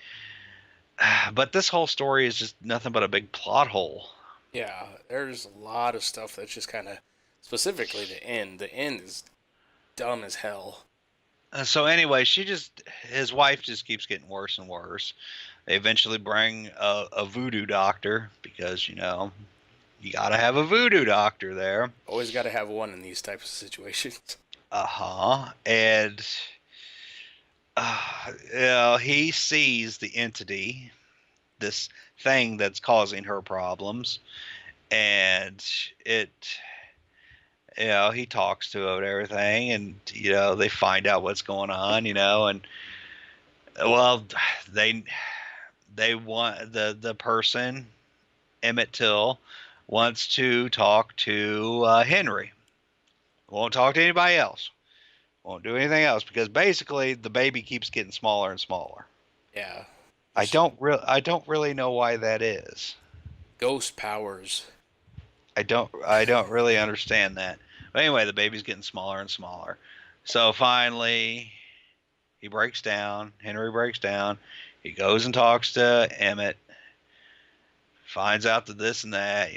But this whole story is just nothing but a big plot hole. yeah, there's a lot of stuff that's just kind of, specifically the end. The end is dumb as hell. So anyway, his wife just keeps getting worse and worse. They eventually bring a voodoo doctor because you gotta have a voodoo doctor there. Always got to have one in these types of situations. And he sees the entity, this thing that's causing her problems, and it he talks to it and everything, and they find out what's going on, and well, they want the person, Emmett Till, wants to talk to Henry. Won't talk to anybody else. Won't do anything else because basically the baby keeps getting smaller and smaller. Yeah, I don't really know why that is. ghost powers. I don't really understand that. But anyway, the baby's getting smaller and smaller. So finally he breaks down. Henry breaks down. He goes and talks to Emmett. Finds out that this and that,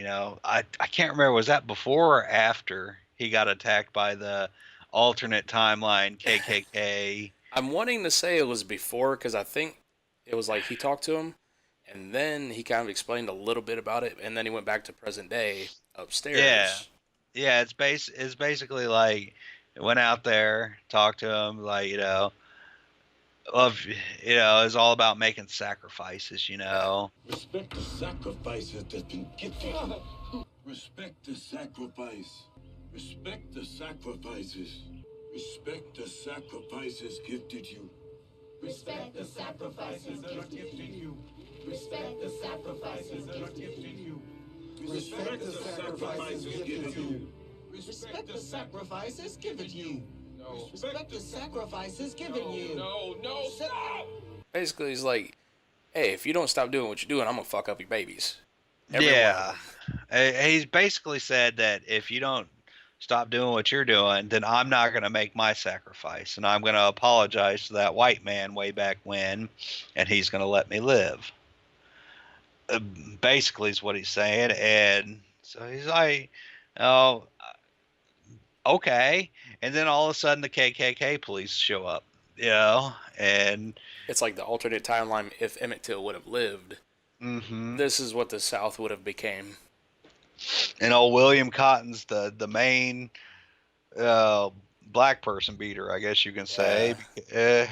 I can't remember, was that before or after he got attacked by the alternate timeline KKK? I'm wanting to say it was before because I think it was like he talked to him and then he kind of explained a little bit about it and then he went back to present day upstairs. Yeah. Yeah, it's basically like went out there, talked to him, like, of it's all about making sacrifices. Respect the sacrifices that's been given. Respect the sacrifice. Respect the sacrifices. Respect the sacrifices gifted you. Respect the sacrifices gifted you. Respect the sacrifices gifted you. Respect the sacrifices given you. Respect the sacrifices given you. Respect the sacrifices given you. No, stop! Basically, he's like, hey, if you don't stop doing what you're doing, I'm going to fuck up your babies. Every one Yeah. of them. He's basically said that if you don't stop doing what you're doing, then I'm not going to make my sacrifice. And I'm going to apologize to that white man way back when, and he's going to let me live. Basically is what he's saying. And so he's like, oh, okay. And then all of a sudden the KKK police show up, and It's like the alternate timeline if Emmett Till would have lived. hmm This is what the South would have became. And old William Cotton's the main uh, black person beater, I guess you can say. Uh,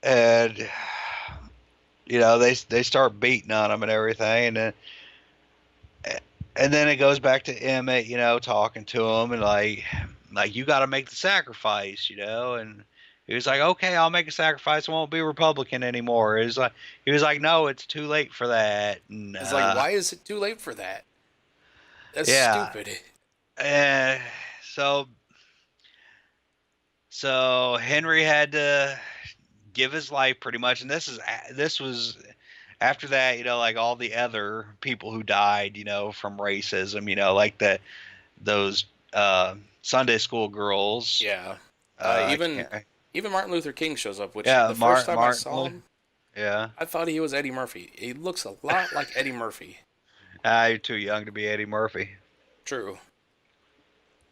and they start beating on him and everything, and then it goes back to Emmett, talking to him and like you got to make the sacrifice, and he was like, okay, I'll make a sacrifice. I won't be Republican anymore. He was like, no, it's too late for that. And It's like, why is it too late for that? That's yeah, stupid. uh, so so Henry had to give his life pretty much, and this was after that, like all the other people who died, from racism, like those Sunday school girls. Yeah. I Even can't. even Martin Luther King shows up, which Yeah, the first time I saw Martin. him, Yeah, I thought he was Eddie Murphy. He looks a lot like Eddie Murphy. you're too young to be Eddie Murphy. True.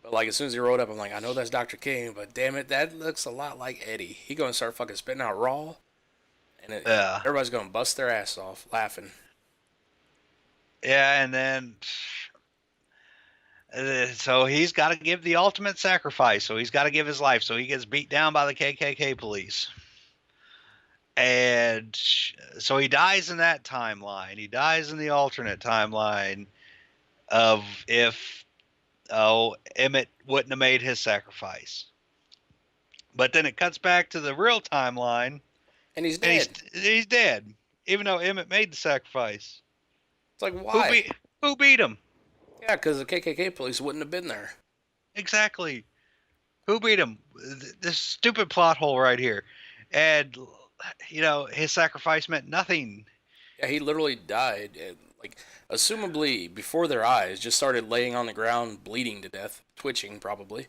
But like as soon as he rolled up, I'm like, I know that's Dr. King, but damn it, that looks a lot like Eddie. He gonna start fucking spitting out raw, and Yeah, everybody's gonna bust their ass off laughing. yeah, and then so he's got to give the ultimate sacrifice. So he's got to give his life. So he gets beat down by the KKK police. And so he dies in that timeline. He dies in the alternate timeline of if Emmett wouldn't have made his sacrifice. But then it cuts back to the real timeline, And he's and dead. he's dead, even though Emmett made the sacrifice. It's like, why? Who beat him? Yeah, because the KKK police wouldn't have been there. Exactly. Who beat him? This stupid plot hole right here. And his sacrifice meant nothing. Yeah, he literally died, like, assumably before their eyes, just started laying on the ground, bleeding to death, twitching probably.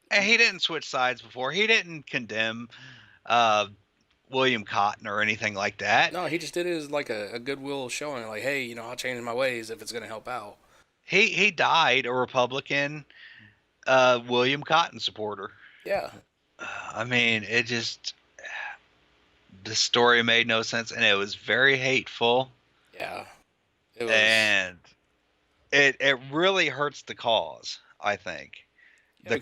And he didn't switch sides before. He didn't condemn William Cotton or anything like that. No, he just did it as like a goodwill showing, like, hey, I'll change my ways if it's gonna help out. He died a Republican William Cotton supporter. Yeah, I mean, it just the story made no sense, and it was very hateful. yeah. It was, And it really hurts the cause, I think. yeah, The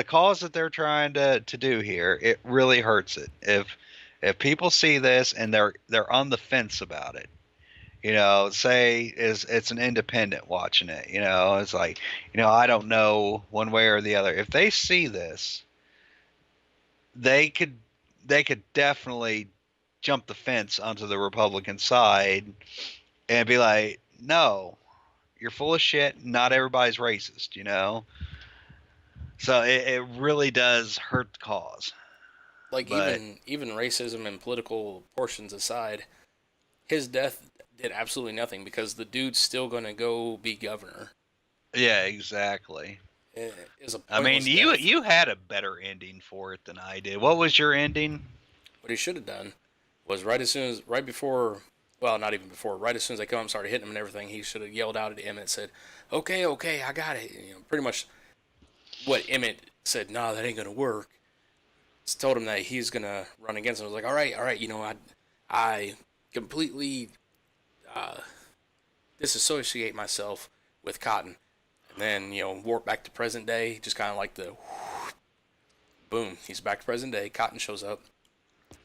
cause that they're trying to do here, it really hurts it. If people see this and they're on the fence about it, say it's an independent watching it, it's like, I don't know one way or the other. If they see this, they could definitely jump the fence onto the Republican side and be like, no, you're full of shit. Not everybody's racist, So it really does hurt the cause. like But even racism and political portions aside, his death did absolutely nothing because the dude's still gonna go be governor. yeah, exactly. It is a I mean, pointless death. you had a better ending for it than I did. What was your ending? What he should have done was right before, well, not even before, right as soon as they come up and started hitting him and everything, he should have yelled out at Emmett and said, okay, I got it. Pretty much what Emmett said, no, that ain't going to work. It's told him that he's going to run against him. I was like, all right, I completely disassociate myself with Cotton. And then, warp back to present day, just kind of like the boom, he's back to present day. Cotton shows up.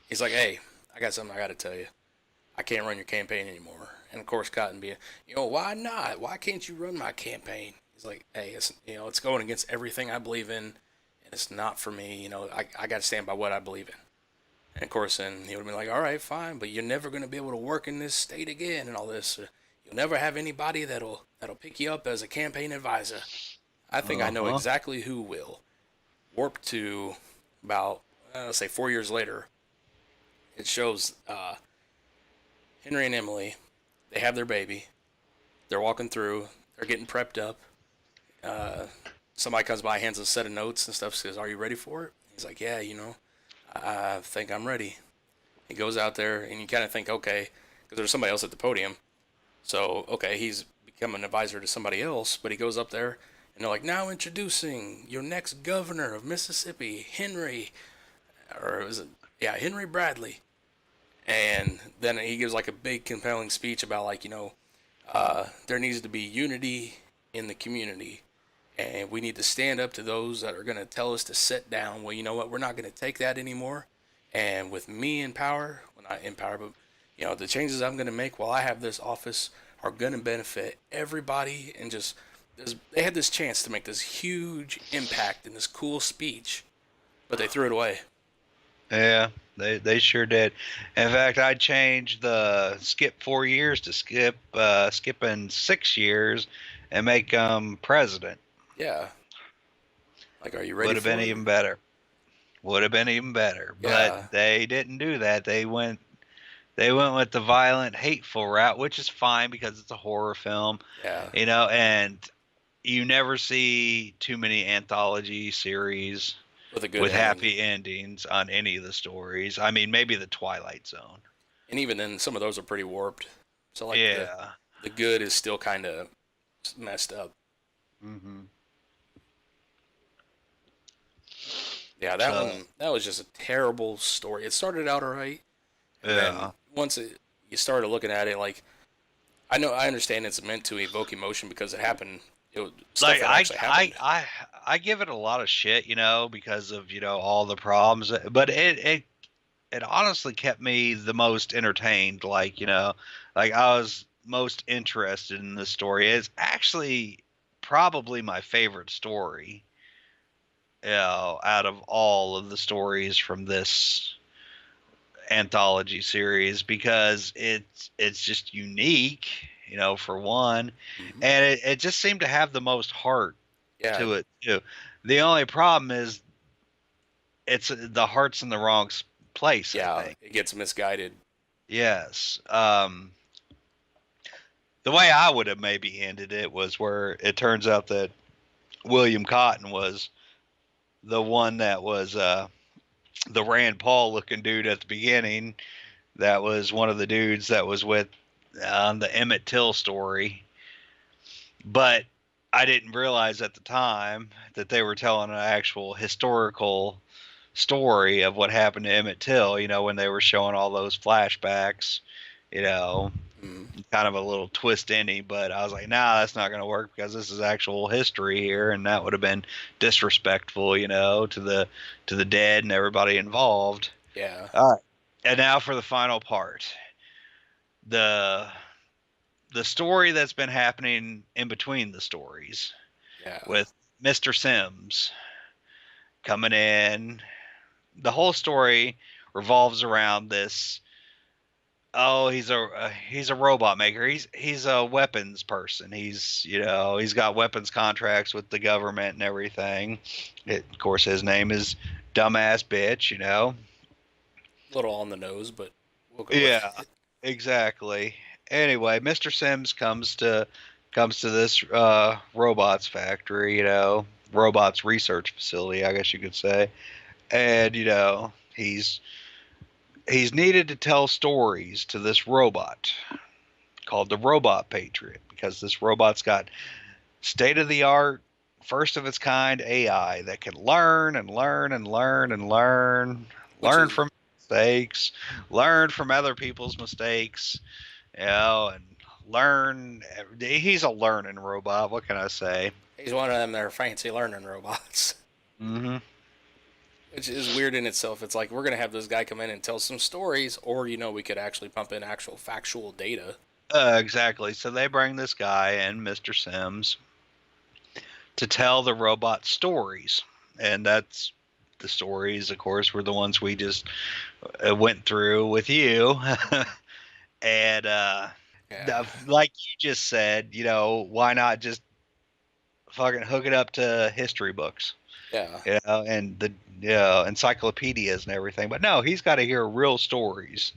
He's like, hey, I got something I got to tell you. I can't run your campaign anymore. And of course, Cotton being, why not? Why can't you run my campaign? He's like, hey, it's going against everything I believe in, and it's not for me. I got to stand by what I believe in. And of course, then he would have been like, all right, fine, but you're never going to be able to work in this state again and all this. You'll never have anybody that'll pick you up as a campaign advisor. I think I know exactly who will. Warp to about, let's say 4 years later. It shows Henry and Emily. They have their baby. They're walking through. They're getting prepped up. Somebody comes by, hands a set of notes and stuff, says, are you ready for it? He's like, yeah, I think I'm ready. He goes out there, and you kind of think, okay, because there's somebody else at the podium. So, okay, he's become an advisor to somebody else, but he goes up there, and they're like, now introducing your next governor of Mississippi, Henry Bradley. And then he gives like a big compelling speech about There needs to be unity in the community, and we need to stand up to those that are going to tell us to sit down. Well, you know what? We're not going to take that anymore. And with me in power, well, not in power, but the changes I'm going to make while I have this office are going to benefit everybody. And just they had this chance to make this huge impact in this cool speech, but they threw it away. Yeah, they sure did. In fact, I'd change the skip 4 years to skipping 6 years and make president. Yeah. Like, are you ready Would have for been it? even better. Would have been even better. But Yeah. they didn't do that. They went with the violent, hateful route, which is fine because it's a horror film, Yeah. and you never see too many anthology series With a good with ending. happy endings on any of the stories. I mean, maybe the Twilight Zone. And even then, some of those are pretty warped. So, like, Yeah. the good is still kind of messed up. Mm-hmm. Yeah, that was just a terrible story. It started out alright, and then Yeah. once you started looking at it, like, I understand it's meant to evoke emotion because it happened. Stuff Like that actually happened. I give it a lot of shit, because of all the problems, but it honestly kept me the most entertained. Like I was most interested in this story. It's actually probably my favorite story, out of all of the stories from this anthology series, because it's just unique, for one, Mhm. and it just seemed to have the most heart Yeah, to it too. The only problem is it's the heart's in the wrong place, I yeah, think. it gets misguided. Yes. The way I would have maybe ended it was where it turns out that William Cotton was the one that was the Rand Paul looking dude at the beginning. That was one of the dudes that was with the Emmett Till story. But I didn't realize at the time that they were telling an actual historical story of what happened to Emmett Till, when they were showing all those flashbacks, you know, Mhm. kind of a little twist ending. But I was like, nah, that's not going to work because this is actual history here, and that would have been disrespectful, to the dead and everybody involved. Yeah, All right. And now for the final part. The the story that's been happening in between the stories yeah, with Mr. Sims coming in. The whole story revolves around this. Oh, he's a robot maker. He's a weapons person. He's got weapons contracts with the government and everything. Of course, his name is Dumbass Bitch. a little on the nose, but we'll go with Yeah, it. exactly. Anyway, Mr. Sims comes to this robots factory, robots research facility, I guess you could say, and he's needed to tell stories to this robot called the Robot Patriot, because this robot's got state of the art, first of its kind AI that can learn and learn and learn and Which learn is from mistakes, learn from other people's mistakes, and learn. He's a learning robot. What can I say? he's one of them that are fancy learning robots, Mm-hmm. which is weird in itself. It's like we're gonna have this guy come in and tell some stories, or we could actually pump in actual factual data. Exactly. So they bring this guy in, Mr. Sims, to tell the robot stories, and that's the stories, of course, were the ones we just went through with you, and Yeah, like you just said, why not just fucking hook it up to history books? yeah, And the encyclopedias and everything. But no, he's got to hear real stories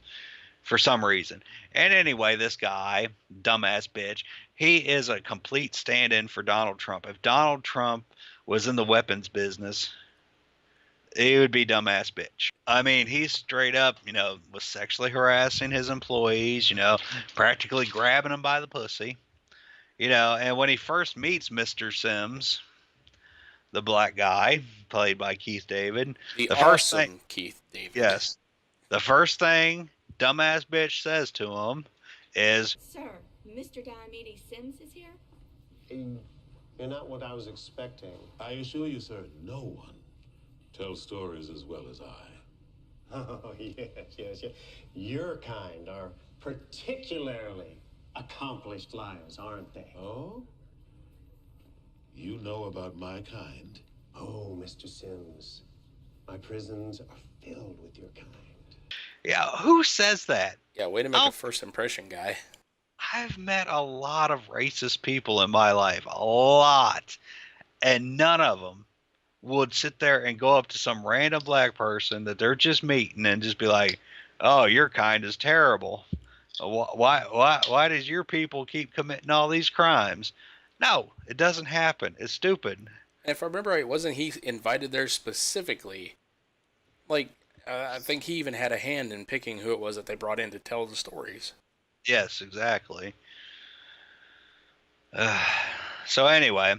for some reason. And anyway, this guy, dumbass bitch, he is a complete stand-in for Donald Trump. If Donald Trump was in the weapons business, he would be dumbass bitch. I mean, he's straight up, was sexually harassing his employees, practically grabbing them by the pussy. And when he first meets Mr. Sims, the black guy, played by Keith David. the The first thing, awesome Keith David. yes, the first thing dumbass bitch says to him is, Sir, Mr. Diomedes Sims is here? You're not what I was expecting. I assure you, sir, no one tells stories as well as I. Oh, yes. Your kind are particularly accomplished liars, aren't they? Oh? You know about my kind? Oh, Mr. Sims, my prisons are filled with your kind. Yeah, who says that? Yeah, way to make a first impression, guy. I've met a lot of racist people in my life, a lot, and none of them would sit there and go up to some random black person that they're just meeting and just be like, "Oh, your kind is terrible. Why does your people keep committing all these crimes?" No, it doesn't happen. It's stupid. And if I remember right, wasn't he invited there specifically? Like, I think he even had a hand in picking who it was that they brought in to tell the stories. Yes, exactly. So anyway,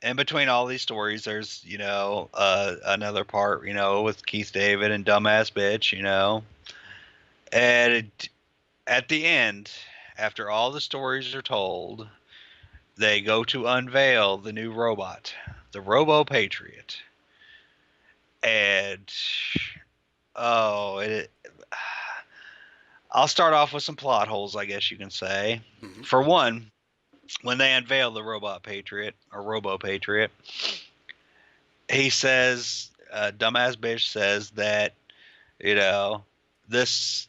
in between all these stories, there's, another part, with Keith David and Dumbass Bitch, And at the end, after all the stories are told, they go to unveil the new robot, the Robo Patriot. And, oh, I'll start off with some plot holes, I guess you can say. Mm-hmm. For one, when they unveil the Robot Patriot, or Robo Patriot, he says, Dumbass Bitch says that, this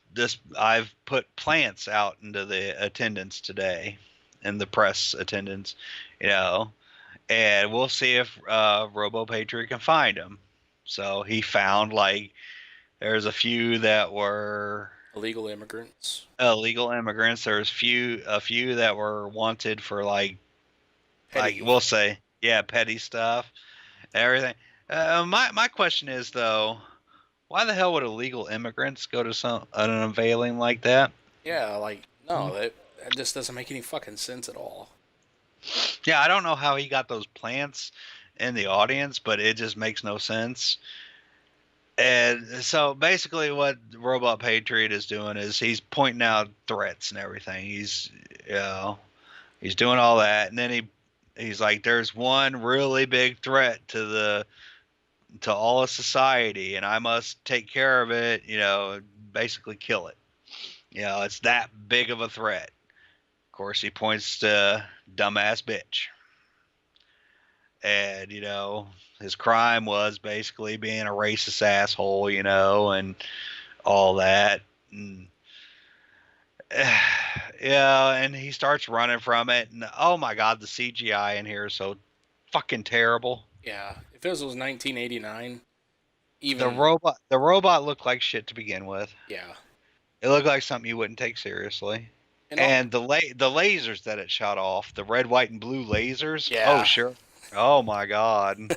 I've put plants out into the attendance today, in the press attendance, and we'll see if Robo Patriot can find him. So he found, there's a few that were Illegal immigrants. There's a few that were wanted for Petty. we'll say, yeah, petty stuff, and everything. My question is though, why the hell would illegal immigrants go to an unveiling like that? Yeah, no, that just doesn't make any fucking sense at all. Yeah, I don't know how he got those plants in the audience, but it just makes no sense. And so basically what Robot Patriot is doing is he's pointing out threats and everything. He's doing all that, and then he's like, there's one really big threat to all of society, and I must take care of it, basically kill it. It's that big of a threat. Of course, he points to Dumbass Bitch. And, his crime was basically being a racist asshole, and all that. And, and he starts running from it. And, oh my God, the CGI in here is so fucking terrible. Yeah, if this was 1989, even the robot looked like shit to begin with. Yeah, it looked like something you wouldn't take seriously. And the lasers that it shot off, the red, white, and blue lasers. Yeah. Oh sure. Oh my God.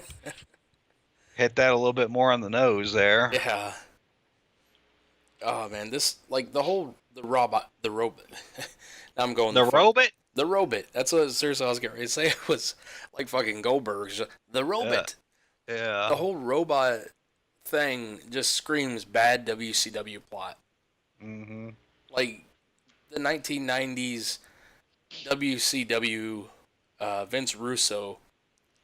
Hit that a little bit more on the nose there. Yeah. Oh man, this the robot. Now I'm going the robot. The robot. That's what seriously I was getting ready to say. It was like fucking Goldberg's the robot. Yeah. The whole robot thing just screams bad WCW plot. Mm-hmm. Like the 1990s WCW Vince Russo.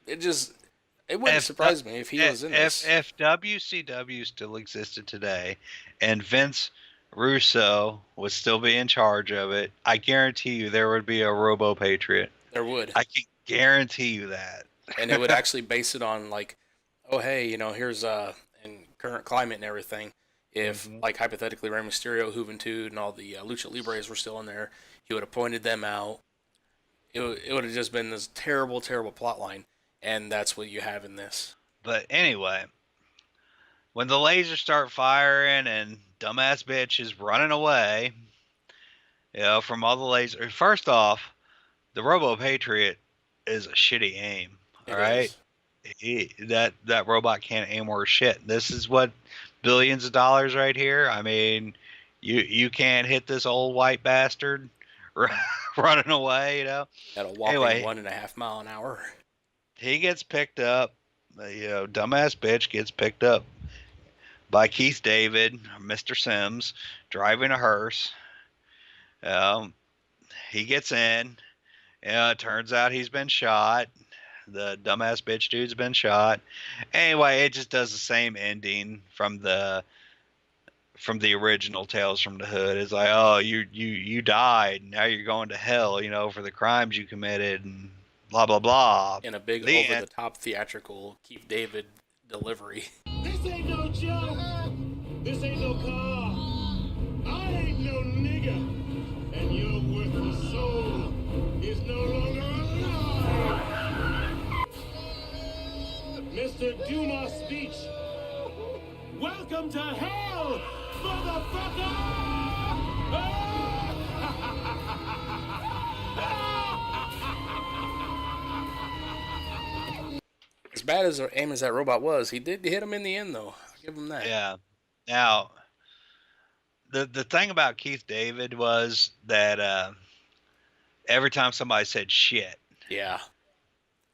It wouldn't surprise me if he was in this. If WCW still existed today and Vince Russo would still be in charge of it, I guarantee you there would be a Robo Patriot. There would. I can guarantee you that. And it would actually base it on oh hey, here's in current climate and everything. If hypothetically Rey Mysterio, Juventud, and all the Lucha Libres were still in there, he would have pointed them out. It would have just been this terrible, terrible plot line. And that's what you have in this. But anyway, when the lasers start firing and Dumbass Bitch is running away, from all the lasers. First off, the Robo Patriot is a shitty aim. All right, that robot can't aim worth shit. This is what billions of dollars right here. I mean, you can't hit this old white bastard running away. At a whopping 1.5 mile an hour. He gets picked up, Dumbass Bitch gets picked up by Keith David, Mr. Sims, driving a hearse. he gets in. It turns out he's been shot. The dumbass bitch dude's been shot. Anyway, it just does the same ending from the original Tales from the Hood. It's like, oh, you died. Now you're going to hell, for the crimes you committed, and blah blah blah. In a big The over end. the top theatrical Keith David delivery. This ain't no joke. This ain't no car. I ain't no nigga. And your worthless soul is no longer alive. Mr. Dumas speech. Welcome to hell, motherfucker! As bad as aim as that robot was, he did hit him in the end, though. I'll give him that. Yeah. Now, the thing about Keith David was that every time somebody said shit, Yeah.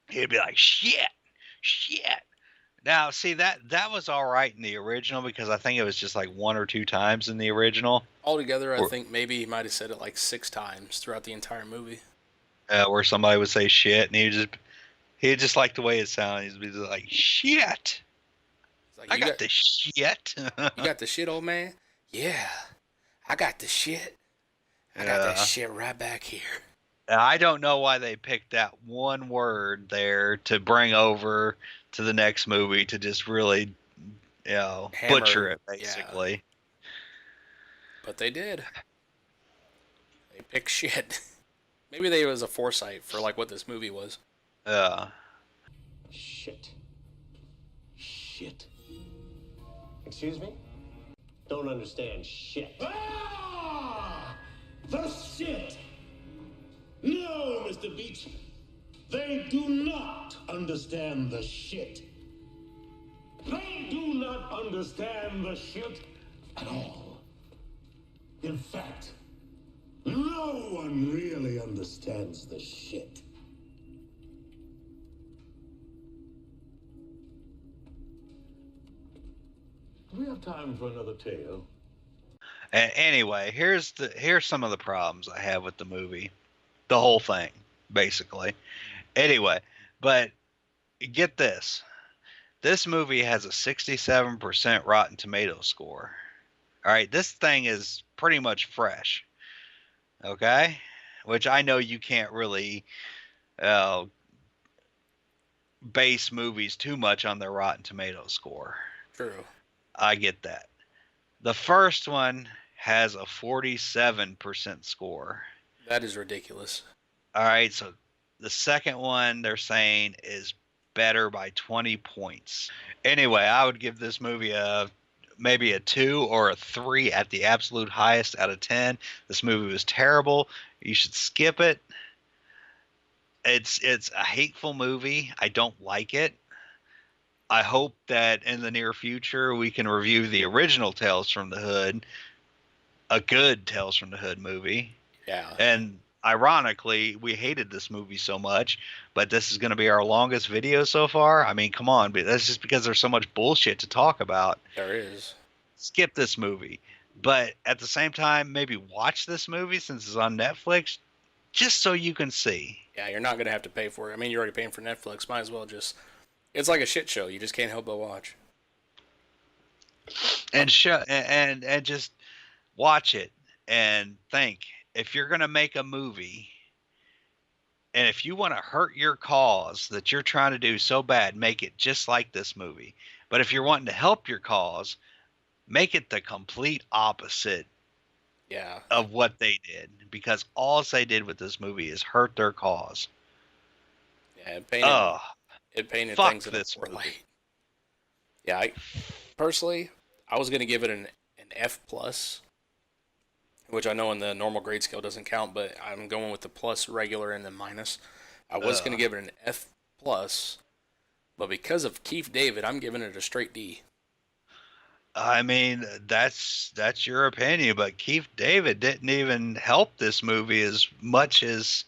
he'd be like, shit. Now, see, that was all right in the original because I think it was just like 1 or 2 times in the original. Altogether, I think maybe he might have said it like 6 times throughout the entire movie. Where somebody would say shit, and he'd just like the way it sounded. He'd be like, shit. Like, I got the shit. You got the shit, old man? Yeah. I got the shit. I got that shit right back here. I don't know why they picked that one word there to bring over to the next movie to just really, Hammer, butcher it, basically. Yeah. But they did. They picked shit. Maybe they was a foresight for like what this movie was. Shit. Excuse me? Don't understand shit. Ah! The shit! No, Mr. Beach. They do not understand the shit. They do not understand the shit at all. In fact, no one really understands the shit. Do we have time for another tale? And anyway, here's some of the problems I have with the movie. The whole thing, basically. Anyway, but get this. This movie has a 67% Rotten Tomatoes score. All right, this thing is pretty much fresh. Okay? Which I know you can't really base movies too much on their Rotten Tomatoes score. True. I get that. The first one has a 47% score. That is ridiculous. All right, so the second one they're saying is better by 20 points. Anyway, I would give this movie maybe a 2 or a 3 at the absolute highest out of 10. This movie was terrible. You should skip it. It's a hateful movie. I don't like it. I hope that in the near future we can review the original Tales from the Hood, a good Tales from the Hood movie. Yeah. And ironically, we hated this movie so much, but this is going to be our longest video so far. I mean, come on, but that's just because there's so much bullshit to talk about. There is. Skip this movie. But at the same time, maybe watch this movie since it's on Netflix, just so you can see. Yeah, you're not going to have to pay for it. I mean, you're already paying for Netflix. Might as well just... It's like a shit show. You just can't help but watch. And and just watch it and think, if you're going to make a movie, and if you want to hurt your cause that you're trying to do so bad, make it just like this movie. But if you're wanting to help your cause, make it the complete opposite of what they did. Because all they did with this movie is hurt their cause. Yeah, it painted fuck things in a this poor movie. light. Yeah, personally, I was going to give it an F+, which I know in the normal grade scale doesn't count, but I'm going with the plus, regular, and then minus. I was going to give it an F+, but because of Keith David, I'm giving it a straight D. I mean, that's your opinion, but Keith David didn't even help this movie as much as...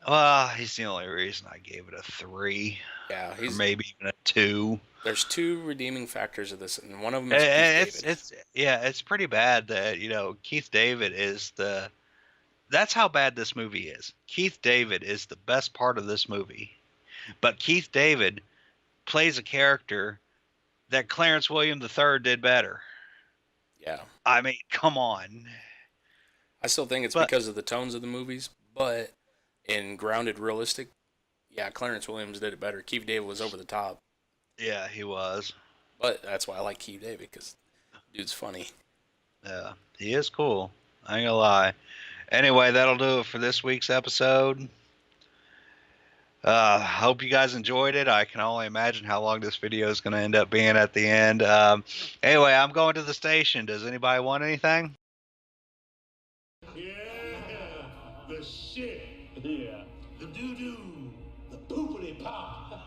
Well, he's the only reason I gave it a 3. Yeah, or maybe even a 2. There's 2 redeeming factors of this, and one of them is Keith David. It's pretty bad that Keith David is the That's how bad this movie is. Keith David is the best part of this movie. But Keith David plays a character that Clarence William III did better. Yeah. I mean, come on. I still think it's But because of the tones of the movies, but in grounded realistic, yeah, Clarence Williams did it better. Keith David was over the top, yeah, he was. but that's why I like Keith David because dude's funny. Yeah, he is cool. I ain't gonna lie. Anyway, that'll do it for this week's episode. Hope you guys enjoyed it. I can only imagine how long this video is going to end up being at the end. Anyway, I'm going to the station. Does anybody want anything? Yeah, the shit. Yeah, the doo-doo, the poopity pop.